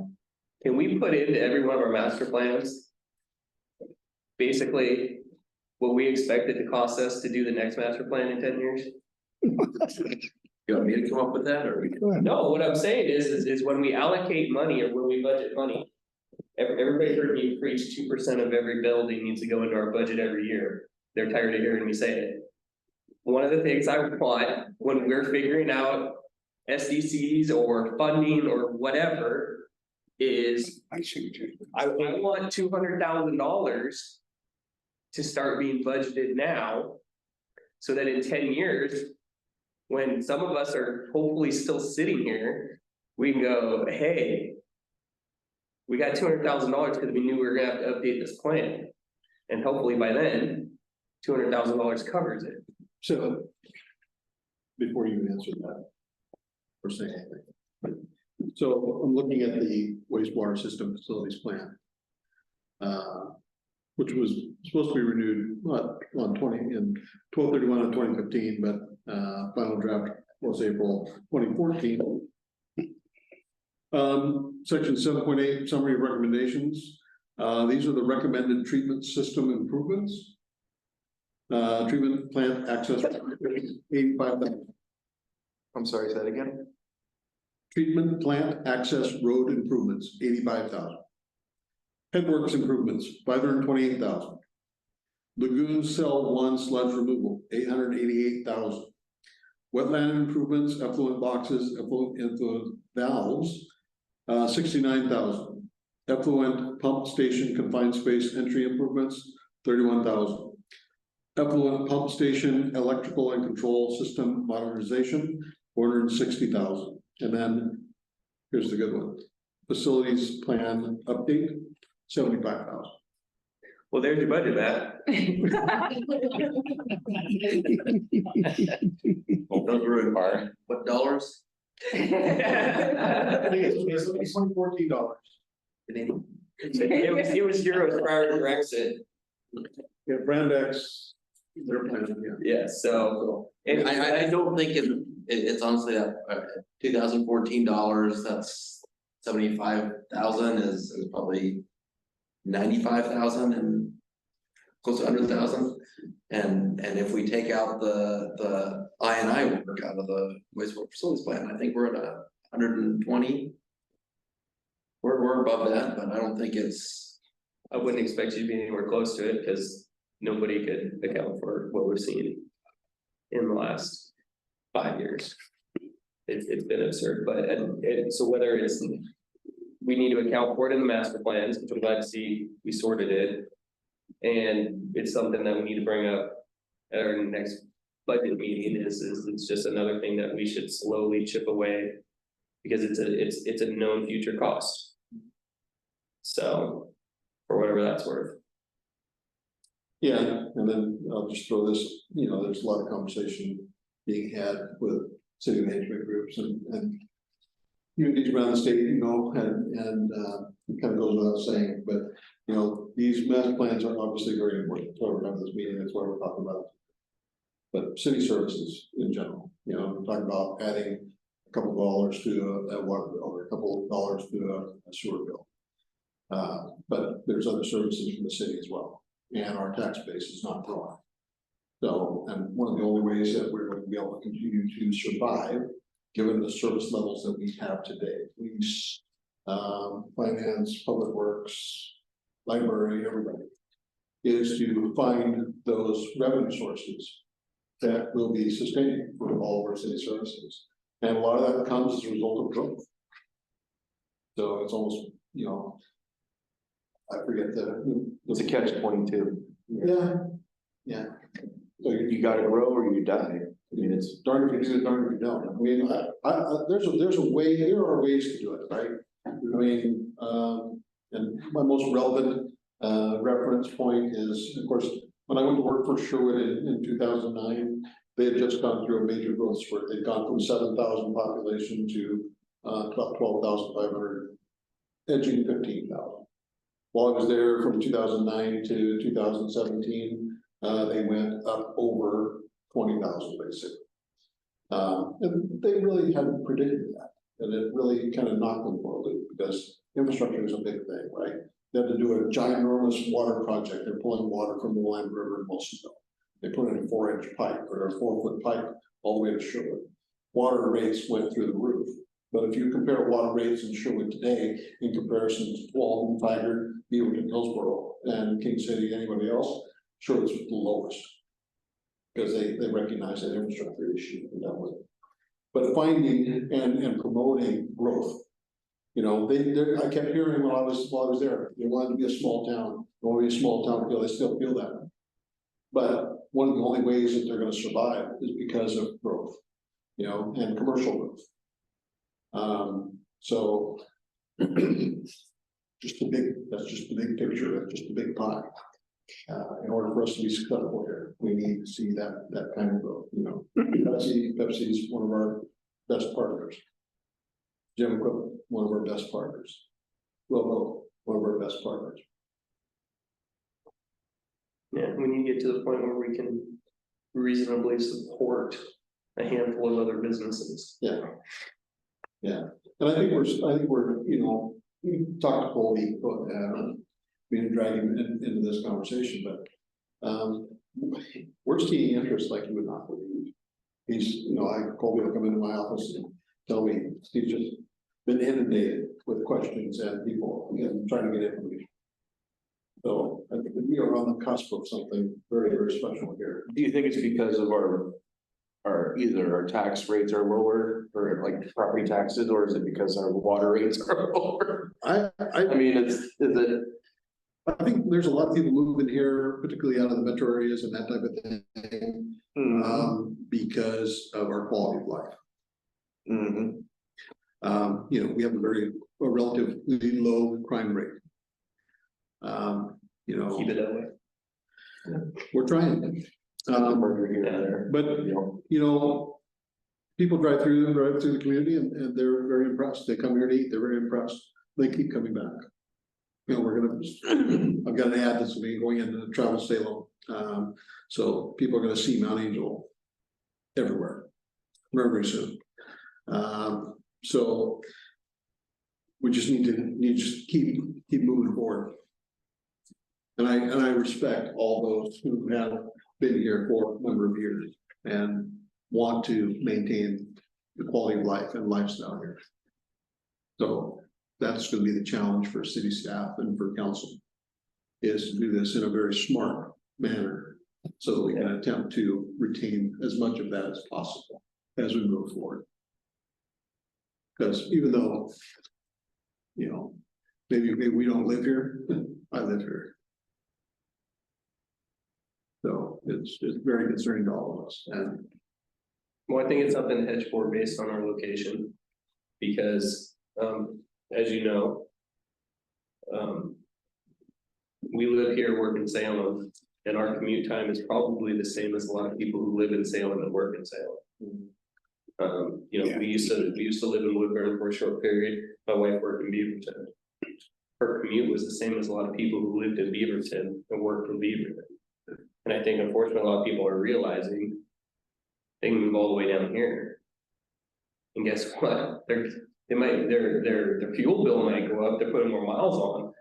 S7: can we put into every one of our master plans basically what we expect it to cost us to do the next master plan in 10 years?
S8: You want me to come up with that, or?
S1: go ahead.
S7: No, what I'm saying is when we allocate money or when we budget money, everybody heard me preach 2% of every building needs to go into our budget every year. They're tired of hearing me say it. One of the things I want when we're figuring out SDCs or funding or whatever is
S1: I see what you're.
S7: I want $200,000 to start being budgeted now. So that in 10 years, when some of us are hopefully still sitting here, we can go, hey. We got $200,000 because we knew we were gonna have to update this plan. And hopefully by then, $200,000 covers it.
S6: So. Before you answer that. Or say anything. So I'm looking at the wastewater system facilities plan. Which was supposed to be renewed, what, on 12/31 of 2015, but final draft was April 2014. Section 7.8, summary of recommendations. These are the recommended treatment system improvements. Treatment plant access, 85,000.
S3: I'm sorry, say that again?
S6: Treatment plant access road improvements, 85,000. Headworks improvements, 528,000. Lagoon cell 1 sludge removal, 888,000. Wetland improvements, effluent boxes, effluent valves, 69,000. Effluent pump station confined space entry improvements, 31,000. Effluent pump station electrical and control system modernization, 460,000. And then here's the good one. Facilities plan update, 75,000.
S7: Well, there's your budget, Matt.
S8: Those were in what dollars?
S6: It's $2014.
S7: It was euros prior to Brexit.
S6: Yeah, Brand X, their plan, yeah.
S7: Yeah, so. And
S8: I don't think it's honestly that, $2014, that's 75,000 is probably 95,000 and close to 100,000. And if we take out the I&I work out of the wastewater facilities plan, I think we're at 120. We're above that, but I don't think it's.
S7: I wouldn't expect you to be anywhere close to it because nobody could account for what we're seeing in the last 5 years. It's been absurd, but and so whether it's, we need to account for it in the master plans, which I'm glad to see we sorted it. And it's something that we need to bring up at our next budget meeting is it's just another thing that we should slowly chip away. Because it's a known future cost. So For whatever that's worth.
S6: Yeah, and then I'll just throw this, you know, there's a lot of conversation being had with city management groups and communities around the state, you know, and it kind of goes without saying, but, you know, these master plans are obviously very important. That's why we're having this meeting, that's why we're talking about. But city services in general, you know, we're talking about adding a couple of dollars to a water bill, or a couple of dollars to a sewer bill. But there's other services from the city as well, and our tax base is not growing. So, and one of the only ways that we're going to be able to continue to survive, given the service levels that we have today, police, finance, public works, library, everybody, is to find those revenue sources that will be sustaining for all of our city services. And a lot of that comes as a result of growth. So it's almost, you know, I forget
S3: It's a catch-22.
S6: yeah. So
S3: You gotta grow or you die. I mean, it's.
S6: darn if you do, darn if you don't. I mean, there's a way, there are ways to do it, right? I mean, and my most relevant, reference point is, of course, when I went to work for Sherwood in 2009, they had just gone through a major growth spurt. They'd gone from 7,000 population to, about 12,500, edging 15,000. While I was there from 2009 to 2017, they went up over 20,000 basically. And they really hadn't predicted that. And it really kind of knocked them for a loop because infrastructure is a big thing, right? They had to do a ginormous water project. They're pulling water from the Lime River in Wilsonville. They put in a 4-inch pipe or a 4-foot pipe all the way to Sherwood. Water rates went through the roof. But if you compare water rates in Sherwood today in comparison to Walton, Tigard, Beaverton, Hillsborough, and King City, anybody else, Sherwood's the lowest. Because they recognize that infrastructure issue and that way. But finding and promoting growth. You know, I kept hearing while I was there, they wanted to be a small town, they want to be a small town feel, they still feel that way. But one of the only ways that they're going to survive is because of growth, you know, and commercial growth. So that's just the big picture, that's just the big pie. In order for us to be successful here, we need to see that kind of growth, you know. Pepsi is one of our best partners. Jim Equipment, one of our best partners. Logo, one of our best partners.
S7: Yeah, we need to get to the point where we can reasonably support a handful of other businesses.
S6: Yeah. And I think we're, you know, we talked to Colby, we didn't drag him into this conversation, but we're seeing interest like you would not believe. He's, you know, Colby will come into my office and tell me he's just been inundated with questions and people, you know, trying to get information. So I think that we are on the cusp of something very, very special here.
S3: Do you think it's because of our either our tax rates are lower or like property taxes, or is it because our water rates are lower?
S6: I
S3: mean, is it?
S6: I think there's a lot of people moving here, particularly out of the metro areas and that type of thing, because of our quality of life. You know, we have a relatively low crime rate. You know,
S7: Keep it that way.
S6: we're trying. But you know, people drive through the community and they're very impressed. They come here to eat, they're very impressed. They keep coming back. You know, I've got an ad that's going into Travel Salem. So people are gonna see Mount Angel everywhere, very, very soon. So we just need to keep moving forward. And I respect all those who have been here for a number of years and want to maintain the quality of life and lifestyle here. So that's going to be the challenge for city staff and for council, is to do this in a very smart manner so that we can attempt to retain as much of that as possible as we move forward. Because even though, you know, maybe we don't live here, I live here. So it's very concerning to all of us. And
S7: Well, I think it's up in Edgewater based on our location, because, as you know, we live here, work in Salem, and our commute time is probably the same as a lot of people who live in Salem and work in Salem. You know, we used to live in Woodburn for a short period, my wife worked in Beaverton. Her commute was the same as a lot of people who lived in Beaverton and worked in Beaverton. And I think unfortunately, a lot of people are realizing they can move all the way down here. And guess what? Their fuel bill might go up, they're putting more miles on.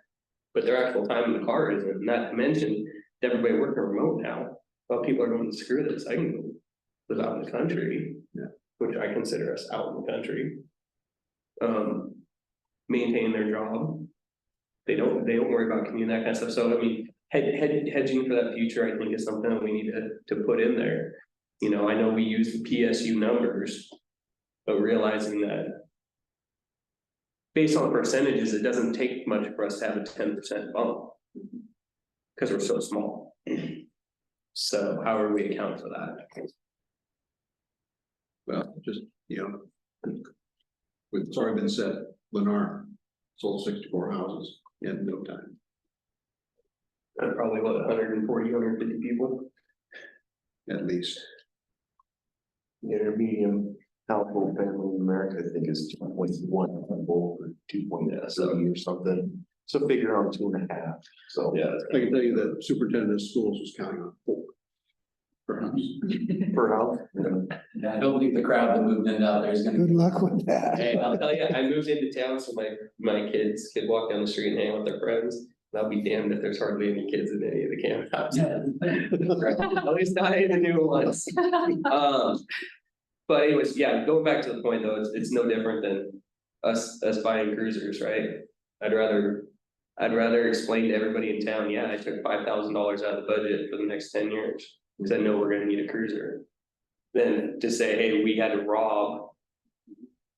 S7: But their actual time in the car isn't, not to mention, everybody working remote now. Well, people are going to screw this, I can live out in the country, which I consider us out in the country. Maintain their job. They don't worry about commuting, that kind of stuff, so I mean, hedging for that future, I think is something that we need to put in there. You know, I know we use the PSU numbers, but realizing that based on the percentages, it doesn't take much for us to have a 10% bump. Because we're so small. So how are we account for that?
S6: Well, just, you know, it's already been said, Lennar sold 64 houses in no time.
S7: And probably what, 140, 150 people?
S6: At least.
S3: The medium household family in America, I think, is 2.1 people or 2.3 or something. So figure on 2.5. So
S7: Yeah.
S6: I can tell you that superintendent of schools was counting on 4. Perhaps.
S3: per house.
S2: I don't think the crowd that moved in out there is gonna.
S1: Good luck with that.
S7: Hey, I'll tell you, I moved into town so my kids could walk down the street and hang out with their friends. And I'll be damned if there's hardly any kids in any of the campouts. At least not any of the new ones. But anyways, yeah, going back to the point though, it's no different than us buying cruisers, right? I'd rather explain to everybody in town, yeah, I took $5,000 out of the budget for the next 10 years. Because I know we're gonna need a cruiser. Than to say, hey, we had to rob,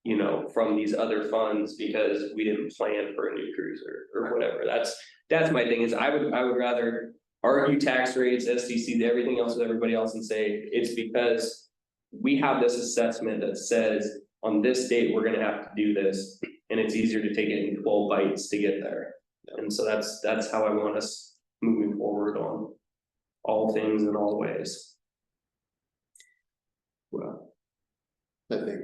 S7: you know, from these other funds because we didn't plan for a new cruiser or whatever. That's my thing is I would rather argue tax rates, SDC, everything else with everybody else and say it's because we have this assessment that says on this date, we're gonna have to do this. And it's easier to take it in 12 bites to get there. And so that's how I want us moving forward on all things in all ways.
S6: Well, I think,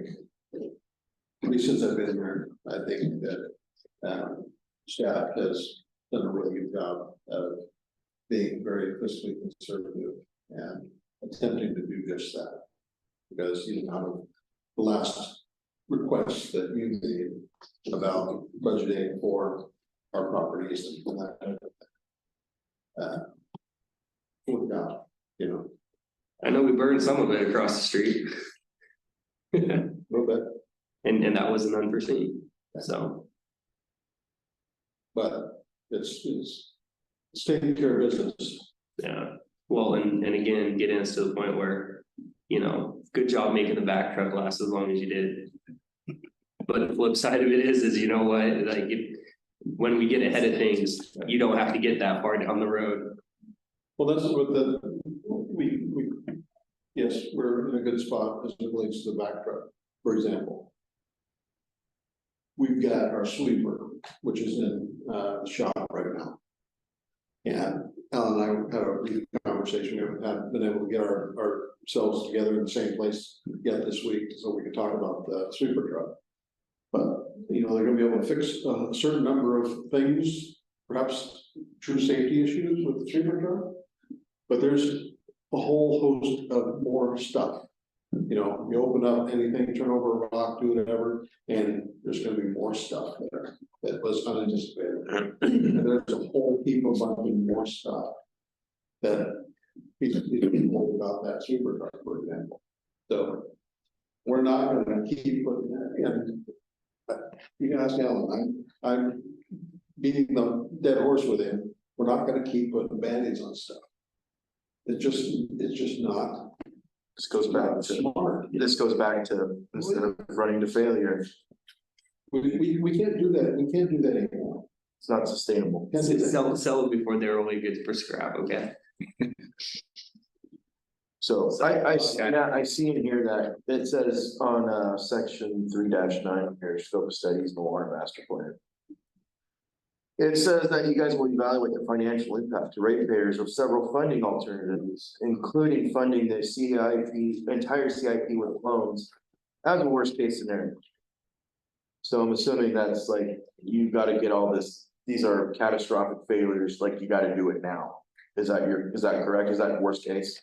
S6: at least since I've been here, I think that staff has done a really good job of being very fiscally conservative and attempting to do just that. Because you know, out of the last request that you made about budgeting for our properties and that kind of without, you know.
S7: I know we burned some of it across the street.
S6: A little bit,
S7: And that wasn't unforeseen, so.
S6: but it's taking care of business.
S7: Yeah, well, and again, getting us to the point where, you know, good job making the back truck last as long as you did. But the flip side of it is you know what, like, when we get ahead of things, you don't have to get that far down the road.
S6: Well, that's what yes, we're in a good spot as it relates to the back truck, for example. We've got our sweeper, which is in the shop right now. And Alan and I had a brief conversation, we haven't been able to get ourselves together in the same place yet this week, so we could talk about the sweeper truck. But, you know, they're gonna be able to fix a certain number of things, perhaps true safety issues with the sweeper truck. But there's a whole host of more stuff. You know, you open up anything, turn over a rock, do whatever, and there's gonna be more stuff there that was unanticipated. And there's a whole heap of more stuff that people told about that sweeper truck, for example. So we're not gonna keep putting that in. You can ask Alan, I'm beating the dead horse with him. We're not gonna keep putting Band-Aids on stuff. It's just not.
S3: This goes back to
S6: smart.
S3: This goes back to instead of running to failure,
S6: We can't do that. We can't do that anymore.
S3: it's not sustainable.
S6: Can't do that.
S7: Sell it before they're only good for scrap, okay?
S3: So I see in here that it says on section 3-9 here, scope of studies, the water master plan. It says that you guys will evaluate the financial impact to ratepayers of several funding alternatives, including funding the CIP, entire CIP with loans as a worst case scenario. So I'm assuming that's like, you gotta get all this, these are catastrophic failures, like you gotta do it now. Is that correct? Is that worst case?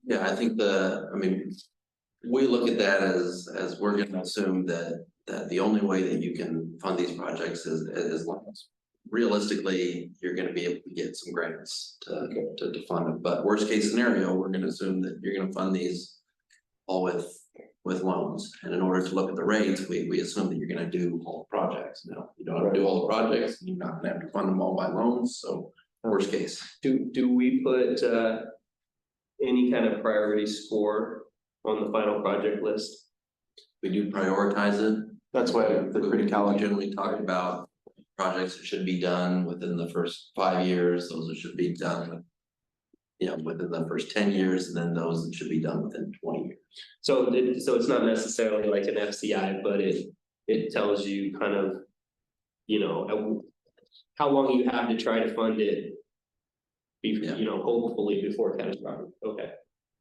S8: Yeah, I think we look at that as we're gonna assume that the only way that you can fund these projects is loans. Realistically, you're gonna be able to get some grants to fund them, but worst case scenario, we're gonna assume that you're gonna fund these all with loans. And in order to look at the rates, we assume that you're gonna do all the projects. Now, you don't have to do all the projects, you're not gonna have to fund them all by loans, so worst case.
S7: Do we put any kind of priority score on the final project list?
S8: We do prioritize it.
S3: That's why the
S8: We
S3: criticality.
S8: generally talk about projects that should be done within the first 5 years, those that should be done. Within the first 10 years, and then those that should be done within 20 years.
S7: So it's not necessarily like an FCI, but it tells you kind of, how long you have to try to fund it. Hopefully before catastrophic, okay.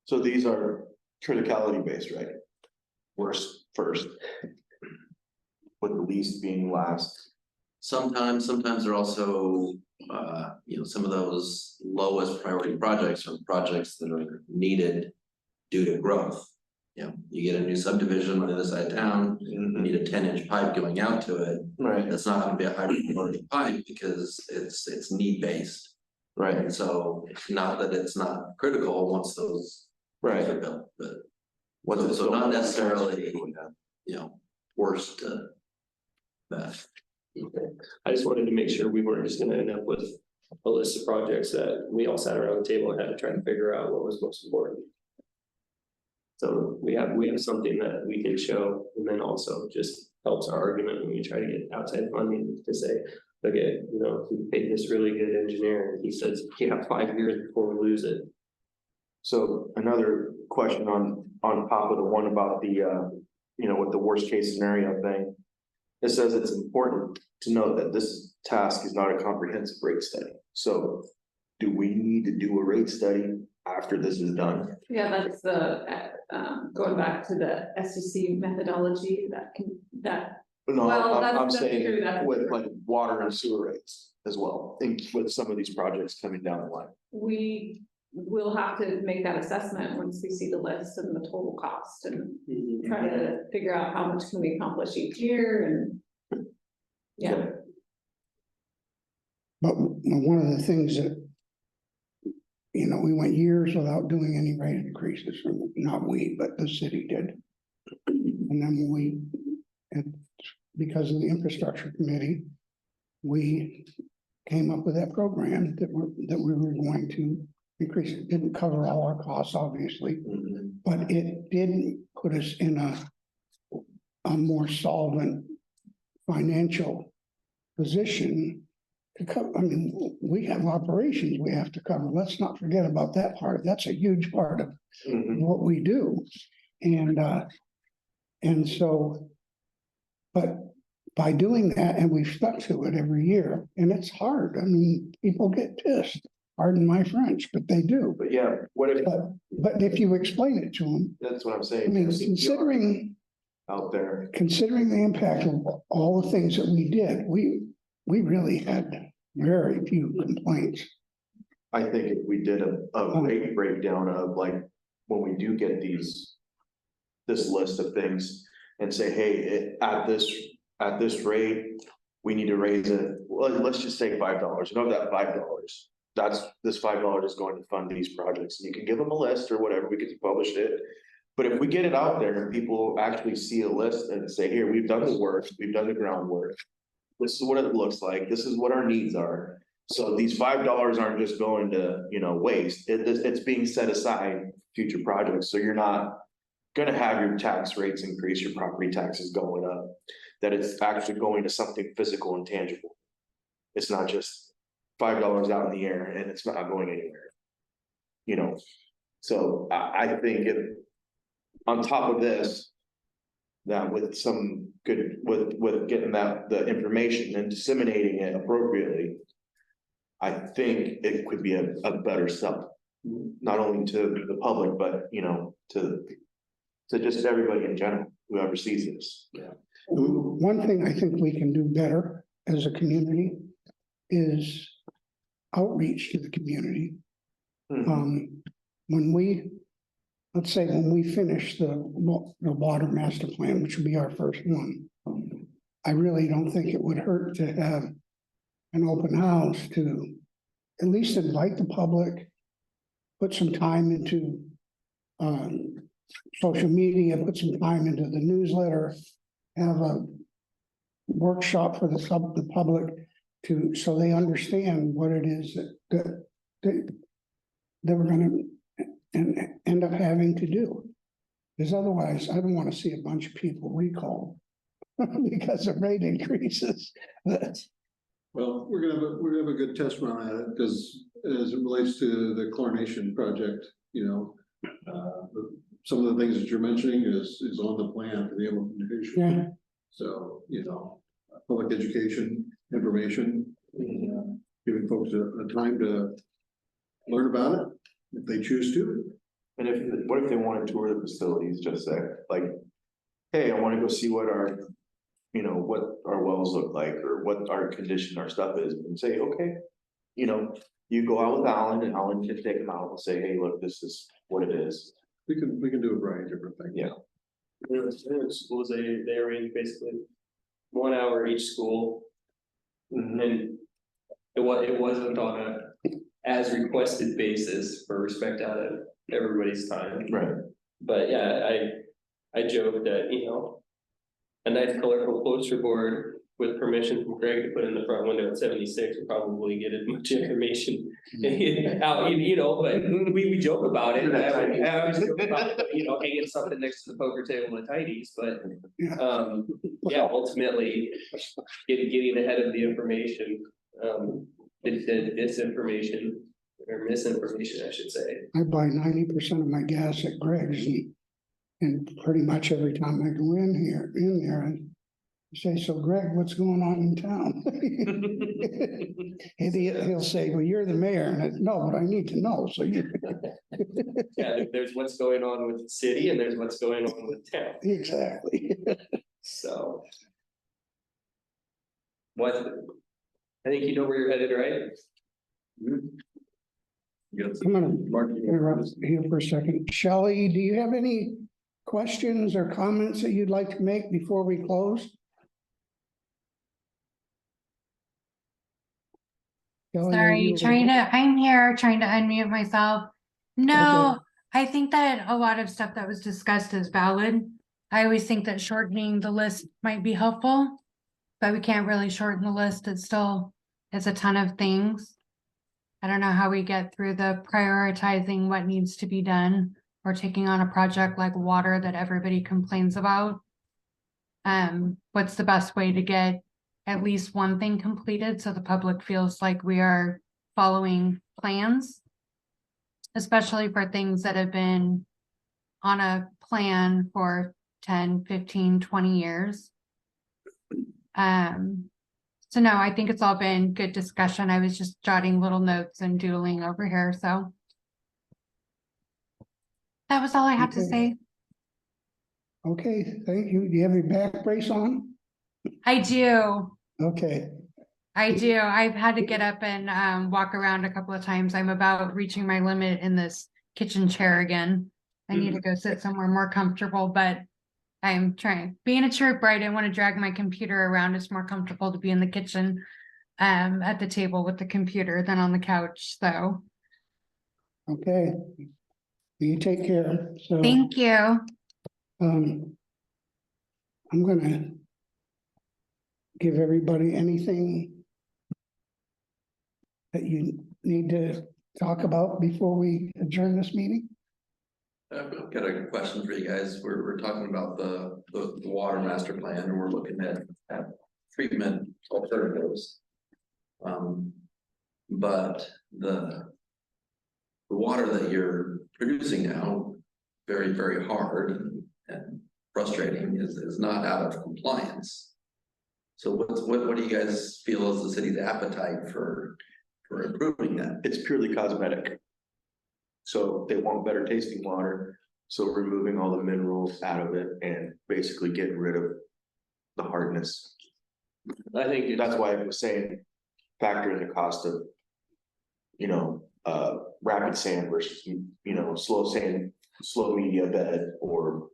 S3: So these are criticality based, right? Worst first. With the least being last.
S8: Sometimes they're also, some of those lowest priority projects are projects that are needed due to growth. You get a new subdivision on the other side of town, you need a 10-inch pipe going out to it.
S3: Right.
S8: That's not gonna be a high priority pipe because it's need based.
S3: Right.
S8: And so it's not that it's not critical once those.
S3: Right.
S8: Are built, but.
S3: What's
S8: So not necessarily, worst to best.
S7: Okay. I just wanted to make sure we weren't just gonna end up with a list of projects that we all sat around the table and had to try to figure out what was most important. So we have something that we can show, and then also just helps our argument when we try to get outside funding to say, okay, we paid this really good engineer, and he says, you have 5 years before we lose it.
S3: So another question on top of the one about the, with the worst case scenario thing. It says it's important to note that this task is not a comprehensive rate study. So do we need to do a rate study after this is done?
S9: Yeah, that's going back to the SEC methodology
S3: No,
S9: Well,
S3: I'm
S9: that's true,
S3: saying
S9: that's
S3: with
S9: true.
S3: like water and sewer rates as well, with some of these projects coming down the line.
S9: we will have to make that assessment once we see the list and the total cost and try to figure out how much can we accomplish each year and. Yeah,
S1: But one of the things that, we went years without doing any rate increases, not we, but the city did. And then because of the infrastructure committee, we came up with that program that we were going to increase. It didn't cover all our costs, obviously, but it did put us in a more solvent financial position to cover. I mean, we have operations we have to cover. Let's not forget about that part. That's a huge part of what we do. And so, but by doing that, and we've stuck to it every year, and it's hard. I mean, people get pissed, pardon my French, but they do.
S3: But yeah, what if,
S1: But if you explain it to them,
S3: that's what I'm
S1: I
S3: saying.
S1: mean,
S3: there's
S1: considering
S3: out there.
S1: the impact of all the things that we did, we really had very few complaints.
S3: I think if we did a rate breakdown of like, when we do get this list of things and say, hey, at this rate, we need to raise it, well, let's just say $5, and of that $5, this $5 is going to fund these projects. And you can give them a list or whatever, we could publish it. But if we get it out there and people actually see a list and say, here, we've done the work, we've done the groundwork. This is what it looks like. This is what our needs are. So these $5 aren't just going to, waste. It's being set aside for future projects. So you're not gonna have your tax rates increase, your property taxes going up. That it's actually going to something physical and tangible. It's not just $5 out in the air and it's not going anywhere. So I think if on top of this, that with some good, with getting that, the information and disseminating it appropriately. I think it could be a better sell, not only to the public, but you know, to just everybody in general, whoever sees this.
S1: One thing I think we can do better as a community is outreach to the community. When we, let's say when we finish the water master plan, which will be our first one, I really don't think it would hurt to have an open house to at least invite the public, put some time into social media, put some time into the newsletter, have a workshop for the public so they understand what it is that we're gonna end up having to do. Because otherwise, I don't want to see a bunch of people recalled because of rate increases.
S6: Well, we're gonna have a good test run at it, because as it relates to the chlorination project, you know. Some of the things that you're mentioning is on the plan for the implementation.
S1: Yeah.
S6: So, you know, public education, information, giving folks a time to learn about it if they choose to.
S3: And what if they want to tour the facilities, just say, like, hey, I want to go see what our, you know, what our wells look like, or what our condition, our stuff is, and say, okay, you know, you go out with Alan, and Alan can take them out and say, hey, look, this is what it is.
S6: We can do a variety of different things.
S3: Yeah.
S7: Schools, they arrange basically 1 hour each school. And it wasn't on a as requested basis for respect out of everybody's time.
S3: Right.
S7: But yeah, I joke that, you know, a nice colorful poster board with permission from Greg to put in the front window at 76 would probably get as much information out, you know, but we joke about it. I always joke about, you know, hanging something next to the poker table at Tidy's, but yeah, ultimately getting ahead of the information, the disinformation or misinformation, I should say.
S1: I buy 90% of my gas at Greg's, and pretty much every time I go in there, I say, so Greg, what's going on in town? And he'll say, well, you're the mayor, and I, no, but I need to know, so you.
S7: Yeah, there's what's going on with the city and there's what's going on with town.
S1: Exactly.
S7: So. What? I think you know where you're headed, right?
S1: I'm gonna interrupt here for a second. Shelley, do you have any questions or comments that you'd like to make before we close? Shelley, are you-
S5: I'm here trying to unmute myself. No, I think that a lot of stuff that was discussed is valid. I always think that shortening the list might be helpful, but we can't really shorten the list. It's a ton of things. I don't know how we get through the prioritizing what needs to be done or taking on a project like water that everybody complains about. What's the best way to get at least one thing completed so the public feels like we are following plans, especially for things that have been on a plan for 10, 15, 20 years. So no, I think it's all been good discussion. I was just jotting little notes and doodling over here, so. That was all I had to say.
S1: Okay, thank you. Do you have your back brace on?
S5: I do.
S1: Okay,
S5: I've had to get up and walk around a couple of times. I'm about reaching my limit in this kitchen chair again. I need to go sit somewhere more comfortable, but I'm trying. Being a trooper, I didn't want to drag my computer around. It's more comfortable to be in the kitchen at the table with the computer than on the couch, so.
S1: okay. You take care. So.
S5: Thank you.
S1: I'm gonna give everybody anything that you need to talk about before we adjourn this meeting.
S8: I've got a question for you guys. We're talking about the water master plan, and we're looking at treatment alternatives. But the water that you're producing now, very, very hard and frustrating, is not out of compliance. So what do you guys feel is the city's appetite for improving that?
S3: It's purely cosmetic. So they want better tasting water, so removing all the minerals out of it and basically getting rid of the hardness.
S7: I think it's.
S3: That's why I was saying, factor in the cost of, you know, rapid sand versus, you know, slow sand, slow media bed, or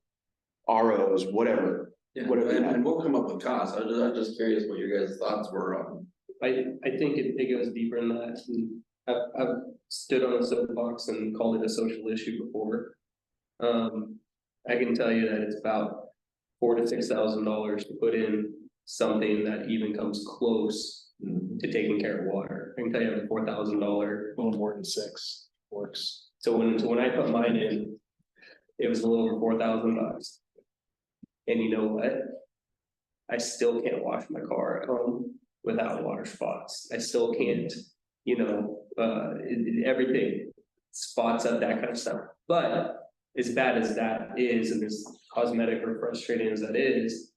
S3: ROs, whatever.
S8: Yeah,
S3: Whatever.
S8: and we'll come up with costs. I'm just curious what your guys' thoughts were on.
S7: I think it goes deeper than that. And I've stood on a soapbox and called it a social issue before. I can tell you that it's about $4,000 to $6,000 to put in something that even comes close to taking care of water. I can tell you I have a $4,000.
S11: A little more than 6 works.
S7: So when I put mine in, it was a little over $4,000. And you know what? I still can't wash my car at home without water spots. I still can't, you know, everything, spots up, that kind of stuff. But as bad as that is, and as cosmetic or frustrating as that is,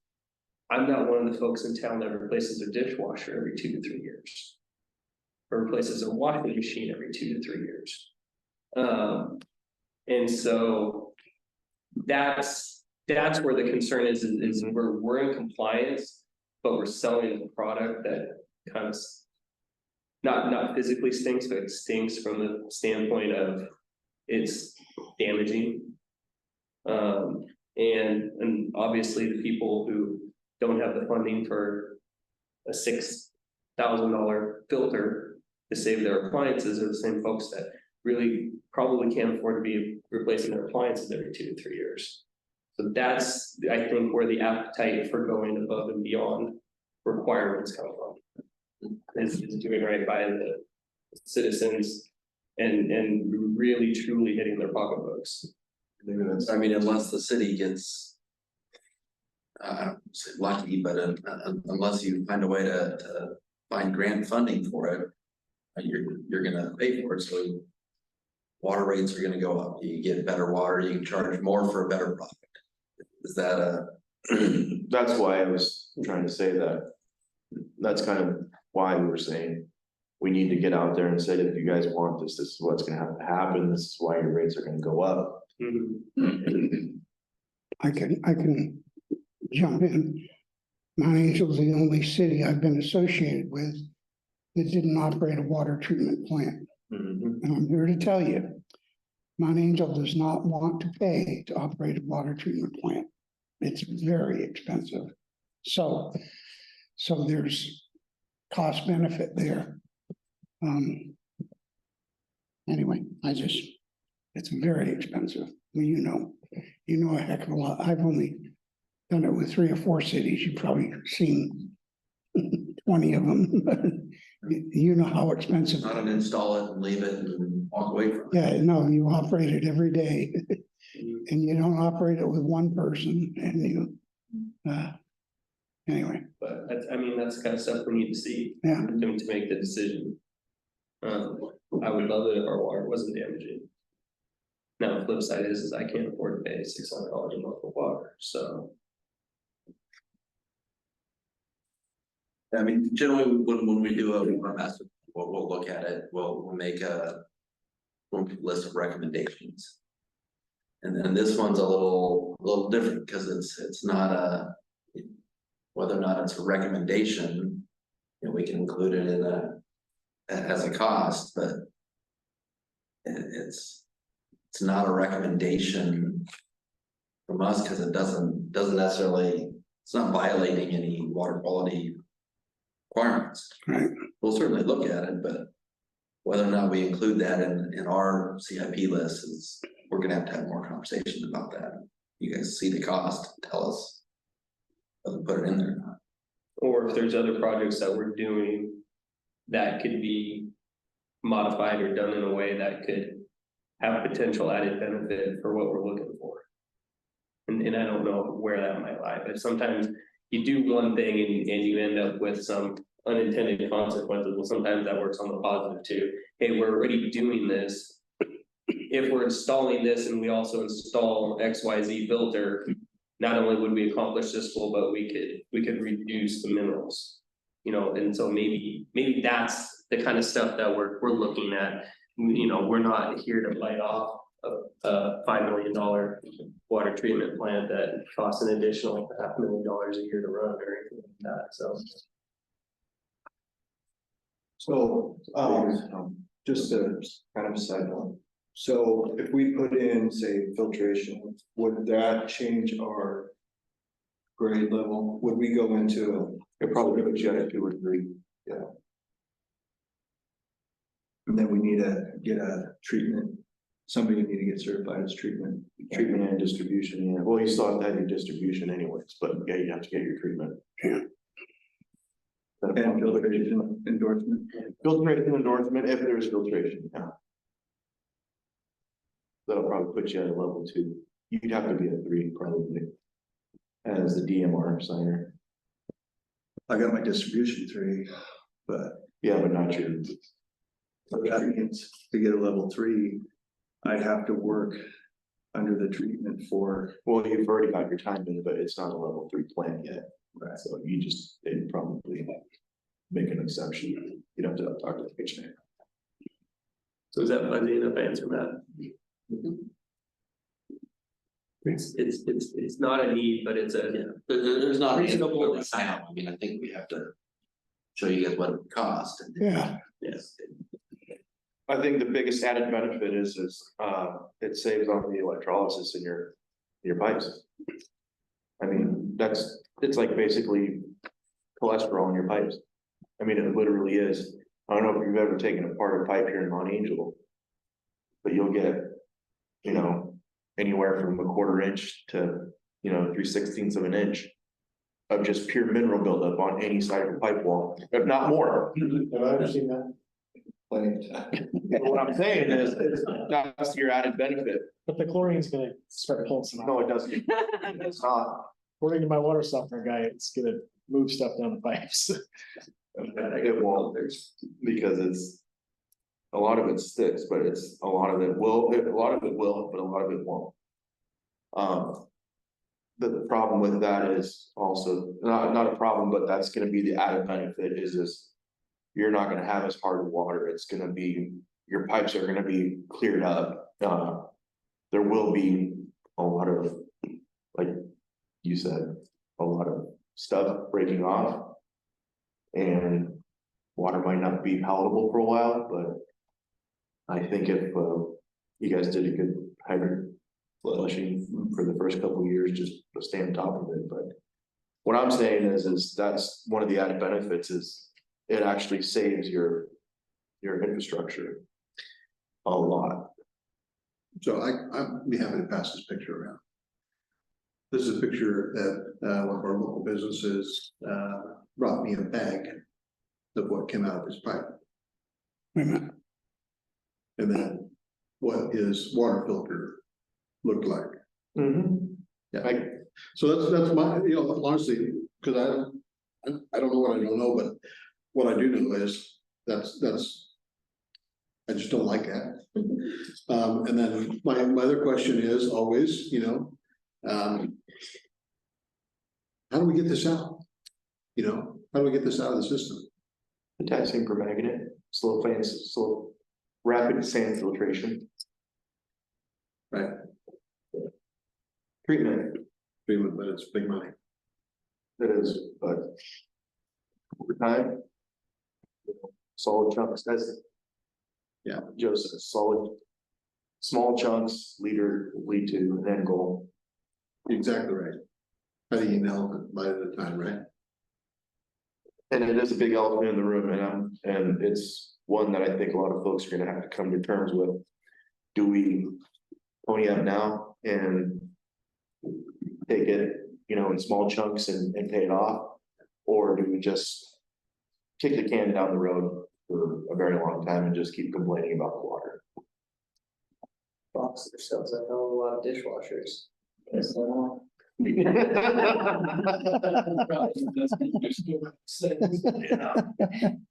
S7: I'm not one of the folks in town that replaces their dishwasher every 2 to 3 years. Or replaces their washing machine every 2 to 3 years. And so that's where the concern is we're in compliance, but we're selling a product that kind of not physically stinks, but it stinks from the standpoint of it's damaging. And obviously the people who don't have the funding for a $6,000 filter to save their appliances are the same folks that really probably can't afford to be replacing their appliances every 2 to 3 years. So that's, I think, where the appetite for going above and beyond requirements come from. Is doing right by the citizens and really truly hitting their pocketbooks.
S3: Maybe that's,
S8: I mean, unless the city gets, I don't say lucky, but unless you find a way to find grant funding for it, you're gonna pay for it. So water rates are gonna go up. You get better water, you can charge more for a better product. Is that
S3: that's why I was trying to say that. That's kind of why we were saying, we need to get out there and say, if you guys want this, this is what's gonna have to happen, this is why your rates are gonna go up.
S1: I can jump in. Mount Angel's the only city I've been associated with that didn't operate a water treatment plant. And I'm here to tell you, Mount Angel does not want to pay to operate a water treatment plant. It's very expensive. So there's cost benefit there. Anyway, it's very expensive. Well, you know a heck of a lot. I've only done it with 3 or 4 cities. You've probably seen 20 of them. You know how expensive.
S8: not an install it and leave it and walk away from it?
S1: Yeah, no, you operate it every day. And you don't operate it with one person and anyway.
S7: But that's the kind of stuff we need to see.
S1: Yeah.
S7: To make the decision. I would love it if our water wasn't damaging. Now, the flip side is I can't afford to pay $600 a month for water, so.
S8: I mean, generally, when we do a master, we'll look at it, we'll make a list of recommendations. And then this one's a little different because it's not whether or not it's a recommendation, you know, we can include it in as a cost, but it's not a recommendation from us because it doesn't necessarily, it's not violating any water quality requirements.
S1: Right.
S8: We'll certainly look at it, but whether or not we include that in our CIP list is, we're gonna have to have more conversations about that. You guys see the cost, tell us whether to put it in there or not.
S7: Or if there's other projects that we're doing that could be modified or done in a way that could have potential added benefit for what we're looking for. And I don't know where that might lie, but sometimes you do one thing and you end up with some unintended consequences. Well, sometimes that works on the positive too. Hey, we're already doing this. If we're installing this and we also install XYZ filter, not only would we accomplish this goal, but we could reduce the minerals. You know, and so maybe that's the kind of stuff that we're looking at. You know, we're not here to bite off a $5 million water treatment plant that costs an additional $500,000 a year to run or anything like that, so.
S10: So, just a kind of side note. So if we put in, say, filtration, would that change our grade level? Would we go into
S3: It probably would get 2 or 3.
S10: and then we need to get a treatment? Somebody would need to get certified as treatment.
S3: Treatment and distribution, yeah. Well, you still have to have your distribution anyways, but yeah, you have to get your treatment.
S10: And filtration endorsement.
S3: Filtration endorsement, if there's filtration, yeah. That'll probably put you at a level 2. You'd have to be a 3 probably. As the DMR signer.
S10: I got my distribution 3, but
S3: Yeah, but not your,
S10: that means to get a level 3, I'd have to work under the treatment for.
S3: well, you've already got your time in, but it's not a level 3 plan yet.
S10: Right.
S3: So you just, they'd probably make an exception. You'd have to talk to the patient.
S7: So is that fuzzy enough answer, Matt? It's not a need, but it's a.
S8: There's not.
S7: Reasonable.
S8: I mean, I think we have to show you guys what it would cost. And
S1: Yeah,
S7: Yes.
S3: I think the biggest added benefit is it saves on the electrolysis in your pipes. I mean, it's like basically cholesterol in your pipes. I mean, it literally is. I don't know if you've ever taken apart a pipe here in Mount Angel. But you'll get, you know, anywhere from a 1/4 inch to, 3/16 of an inch. Of just pure mineral buildup on any side of the pipe wall, if not more.
S6: Have I ever seen that?
S10: Plenty of time.
S3: What I'm saying is, that's your added benefit.
S11: But the chlorine's gonna start pulling some out.
S3: No, it doesn't. It's not.
S11: According to my water softener guy, it's gonna move stuff down the pipes.
S3: It won't, because a lot of it sticks, but a lot of it will, but a lot of it won't. The problem with that is also, not a problem, but that's gonna be the added benefit is you're not gonna have as hard water, it's gonna be, your pipes are gonna be cleared up. There will be a lot of, like you said, a lot of stuff breaking off. And water might not be palatable for a while, but I think if you guys did a good hydrant flushing for the first couple of years, just to stay on top of it, but what I'm saying is that's one of the added benefits is it actually saves your infrastructure a lot.
S6: So I'd be happy to pass this picture around. This is a picture that one of our local businesses brought me a bag of what came out of his pipe.
S1: wait a minute.
S6: And then what his water filter looked like. Yeah. So that's my, honestly, because I don't know what I don't know, but what I do know is that's. I just don't like that. And then my other question is always, how do we get this out? How do we get this out of the system?
S3: Potassium permanganate, slow rapid sand filtration.
S6: Right.
S3: Treatment,
S6: But it's big money.
S3: it is, but over time. Solid chunks, that's.
S6: Yeah.
S3: Just solid, small chunks, lead to an end goal.
S6: Exactly right. Cutting an elephant bite at a time, right?
S3: And it is a big elephant in the room, and it's one that I think a lot of folks are gonna have to come to terms with. Do we pony up now and take it, in small chunks and pay it off? Or do we just kick the can down the road for a very long time and just keep complaining about the water?
S2: Boxer sells a hell of a lot of dishwashers. Yes,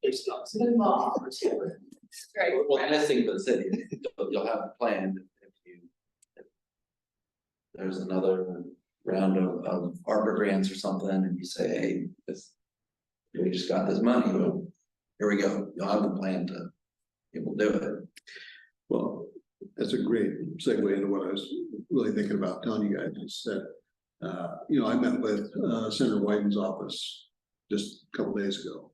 S2: There's not involved.
S9: Right.
S8: Well, the nice thing for the city, you'll have a plan if there's another round of Arbor grants or something, and you say, hey, we just got this money, well, here we go, you'll have the plan to be able to do it.
S6: Well, that's a great segue into what I was really thinking about telling you guys is that, I met with, Senator Wyden's office just a couple days ago.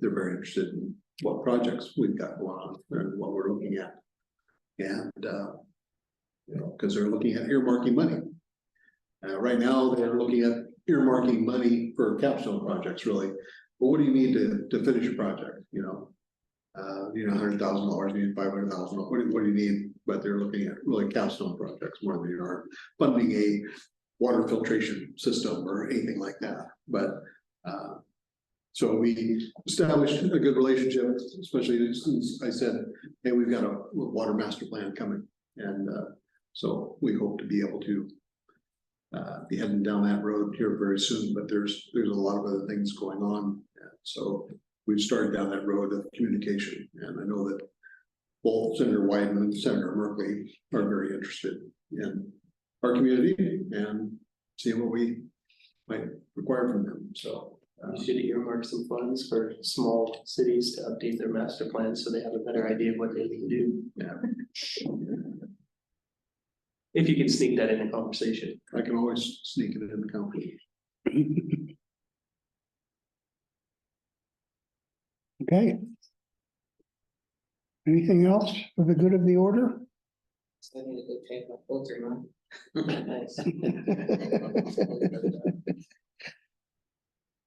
S6: They're very interested in what projects we've got going on and what we're looking at. And, because they're looking at earmarking money. Right now, they're looking at earmarking money for capstone projects, really. But what do you need to finish a project, $100,000, you need $500,000, what do you need? But they're looking at really capstone projects more than they are funding a water filtration system or anything like that. But, so we established a good relationship, especially since I said, hey, we've got a water master plan coming. And, so we hope to be able to be heading down that road here very soon, but there's a lot of other things going on. And so we've started down that road of communication, and I know that both Senator Wyden and Senator Merkley are very interested in our community and seeing what we might require from them. So
S7: You should earmark some funds for small cities to update their master plans so they have a better idea of what they can do.
S6: yeah,
S7: If you can sneak that in a conversation.
S6: I can always sneak it in the company.
S1: Okay. Anything else for the good of the order?
S2: So I need to go take my filter on. Nice.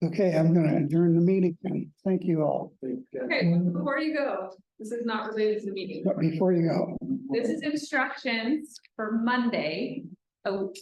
S1: Okay, I'm gonna adjourn the meeting and thank you all.
S9: Okay, before you go, this is not related to the meeting.
S1: But before you go,
S9: This is instructions for Monday. Oh,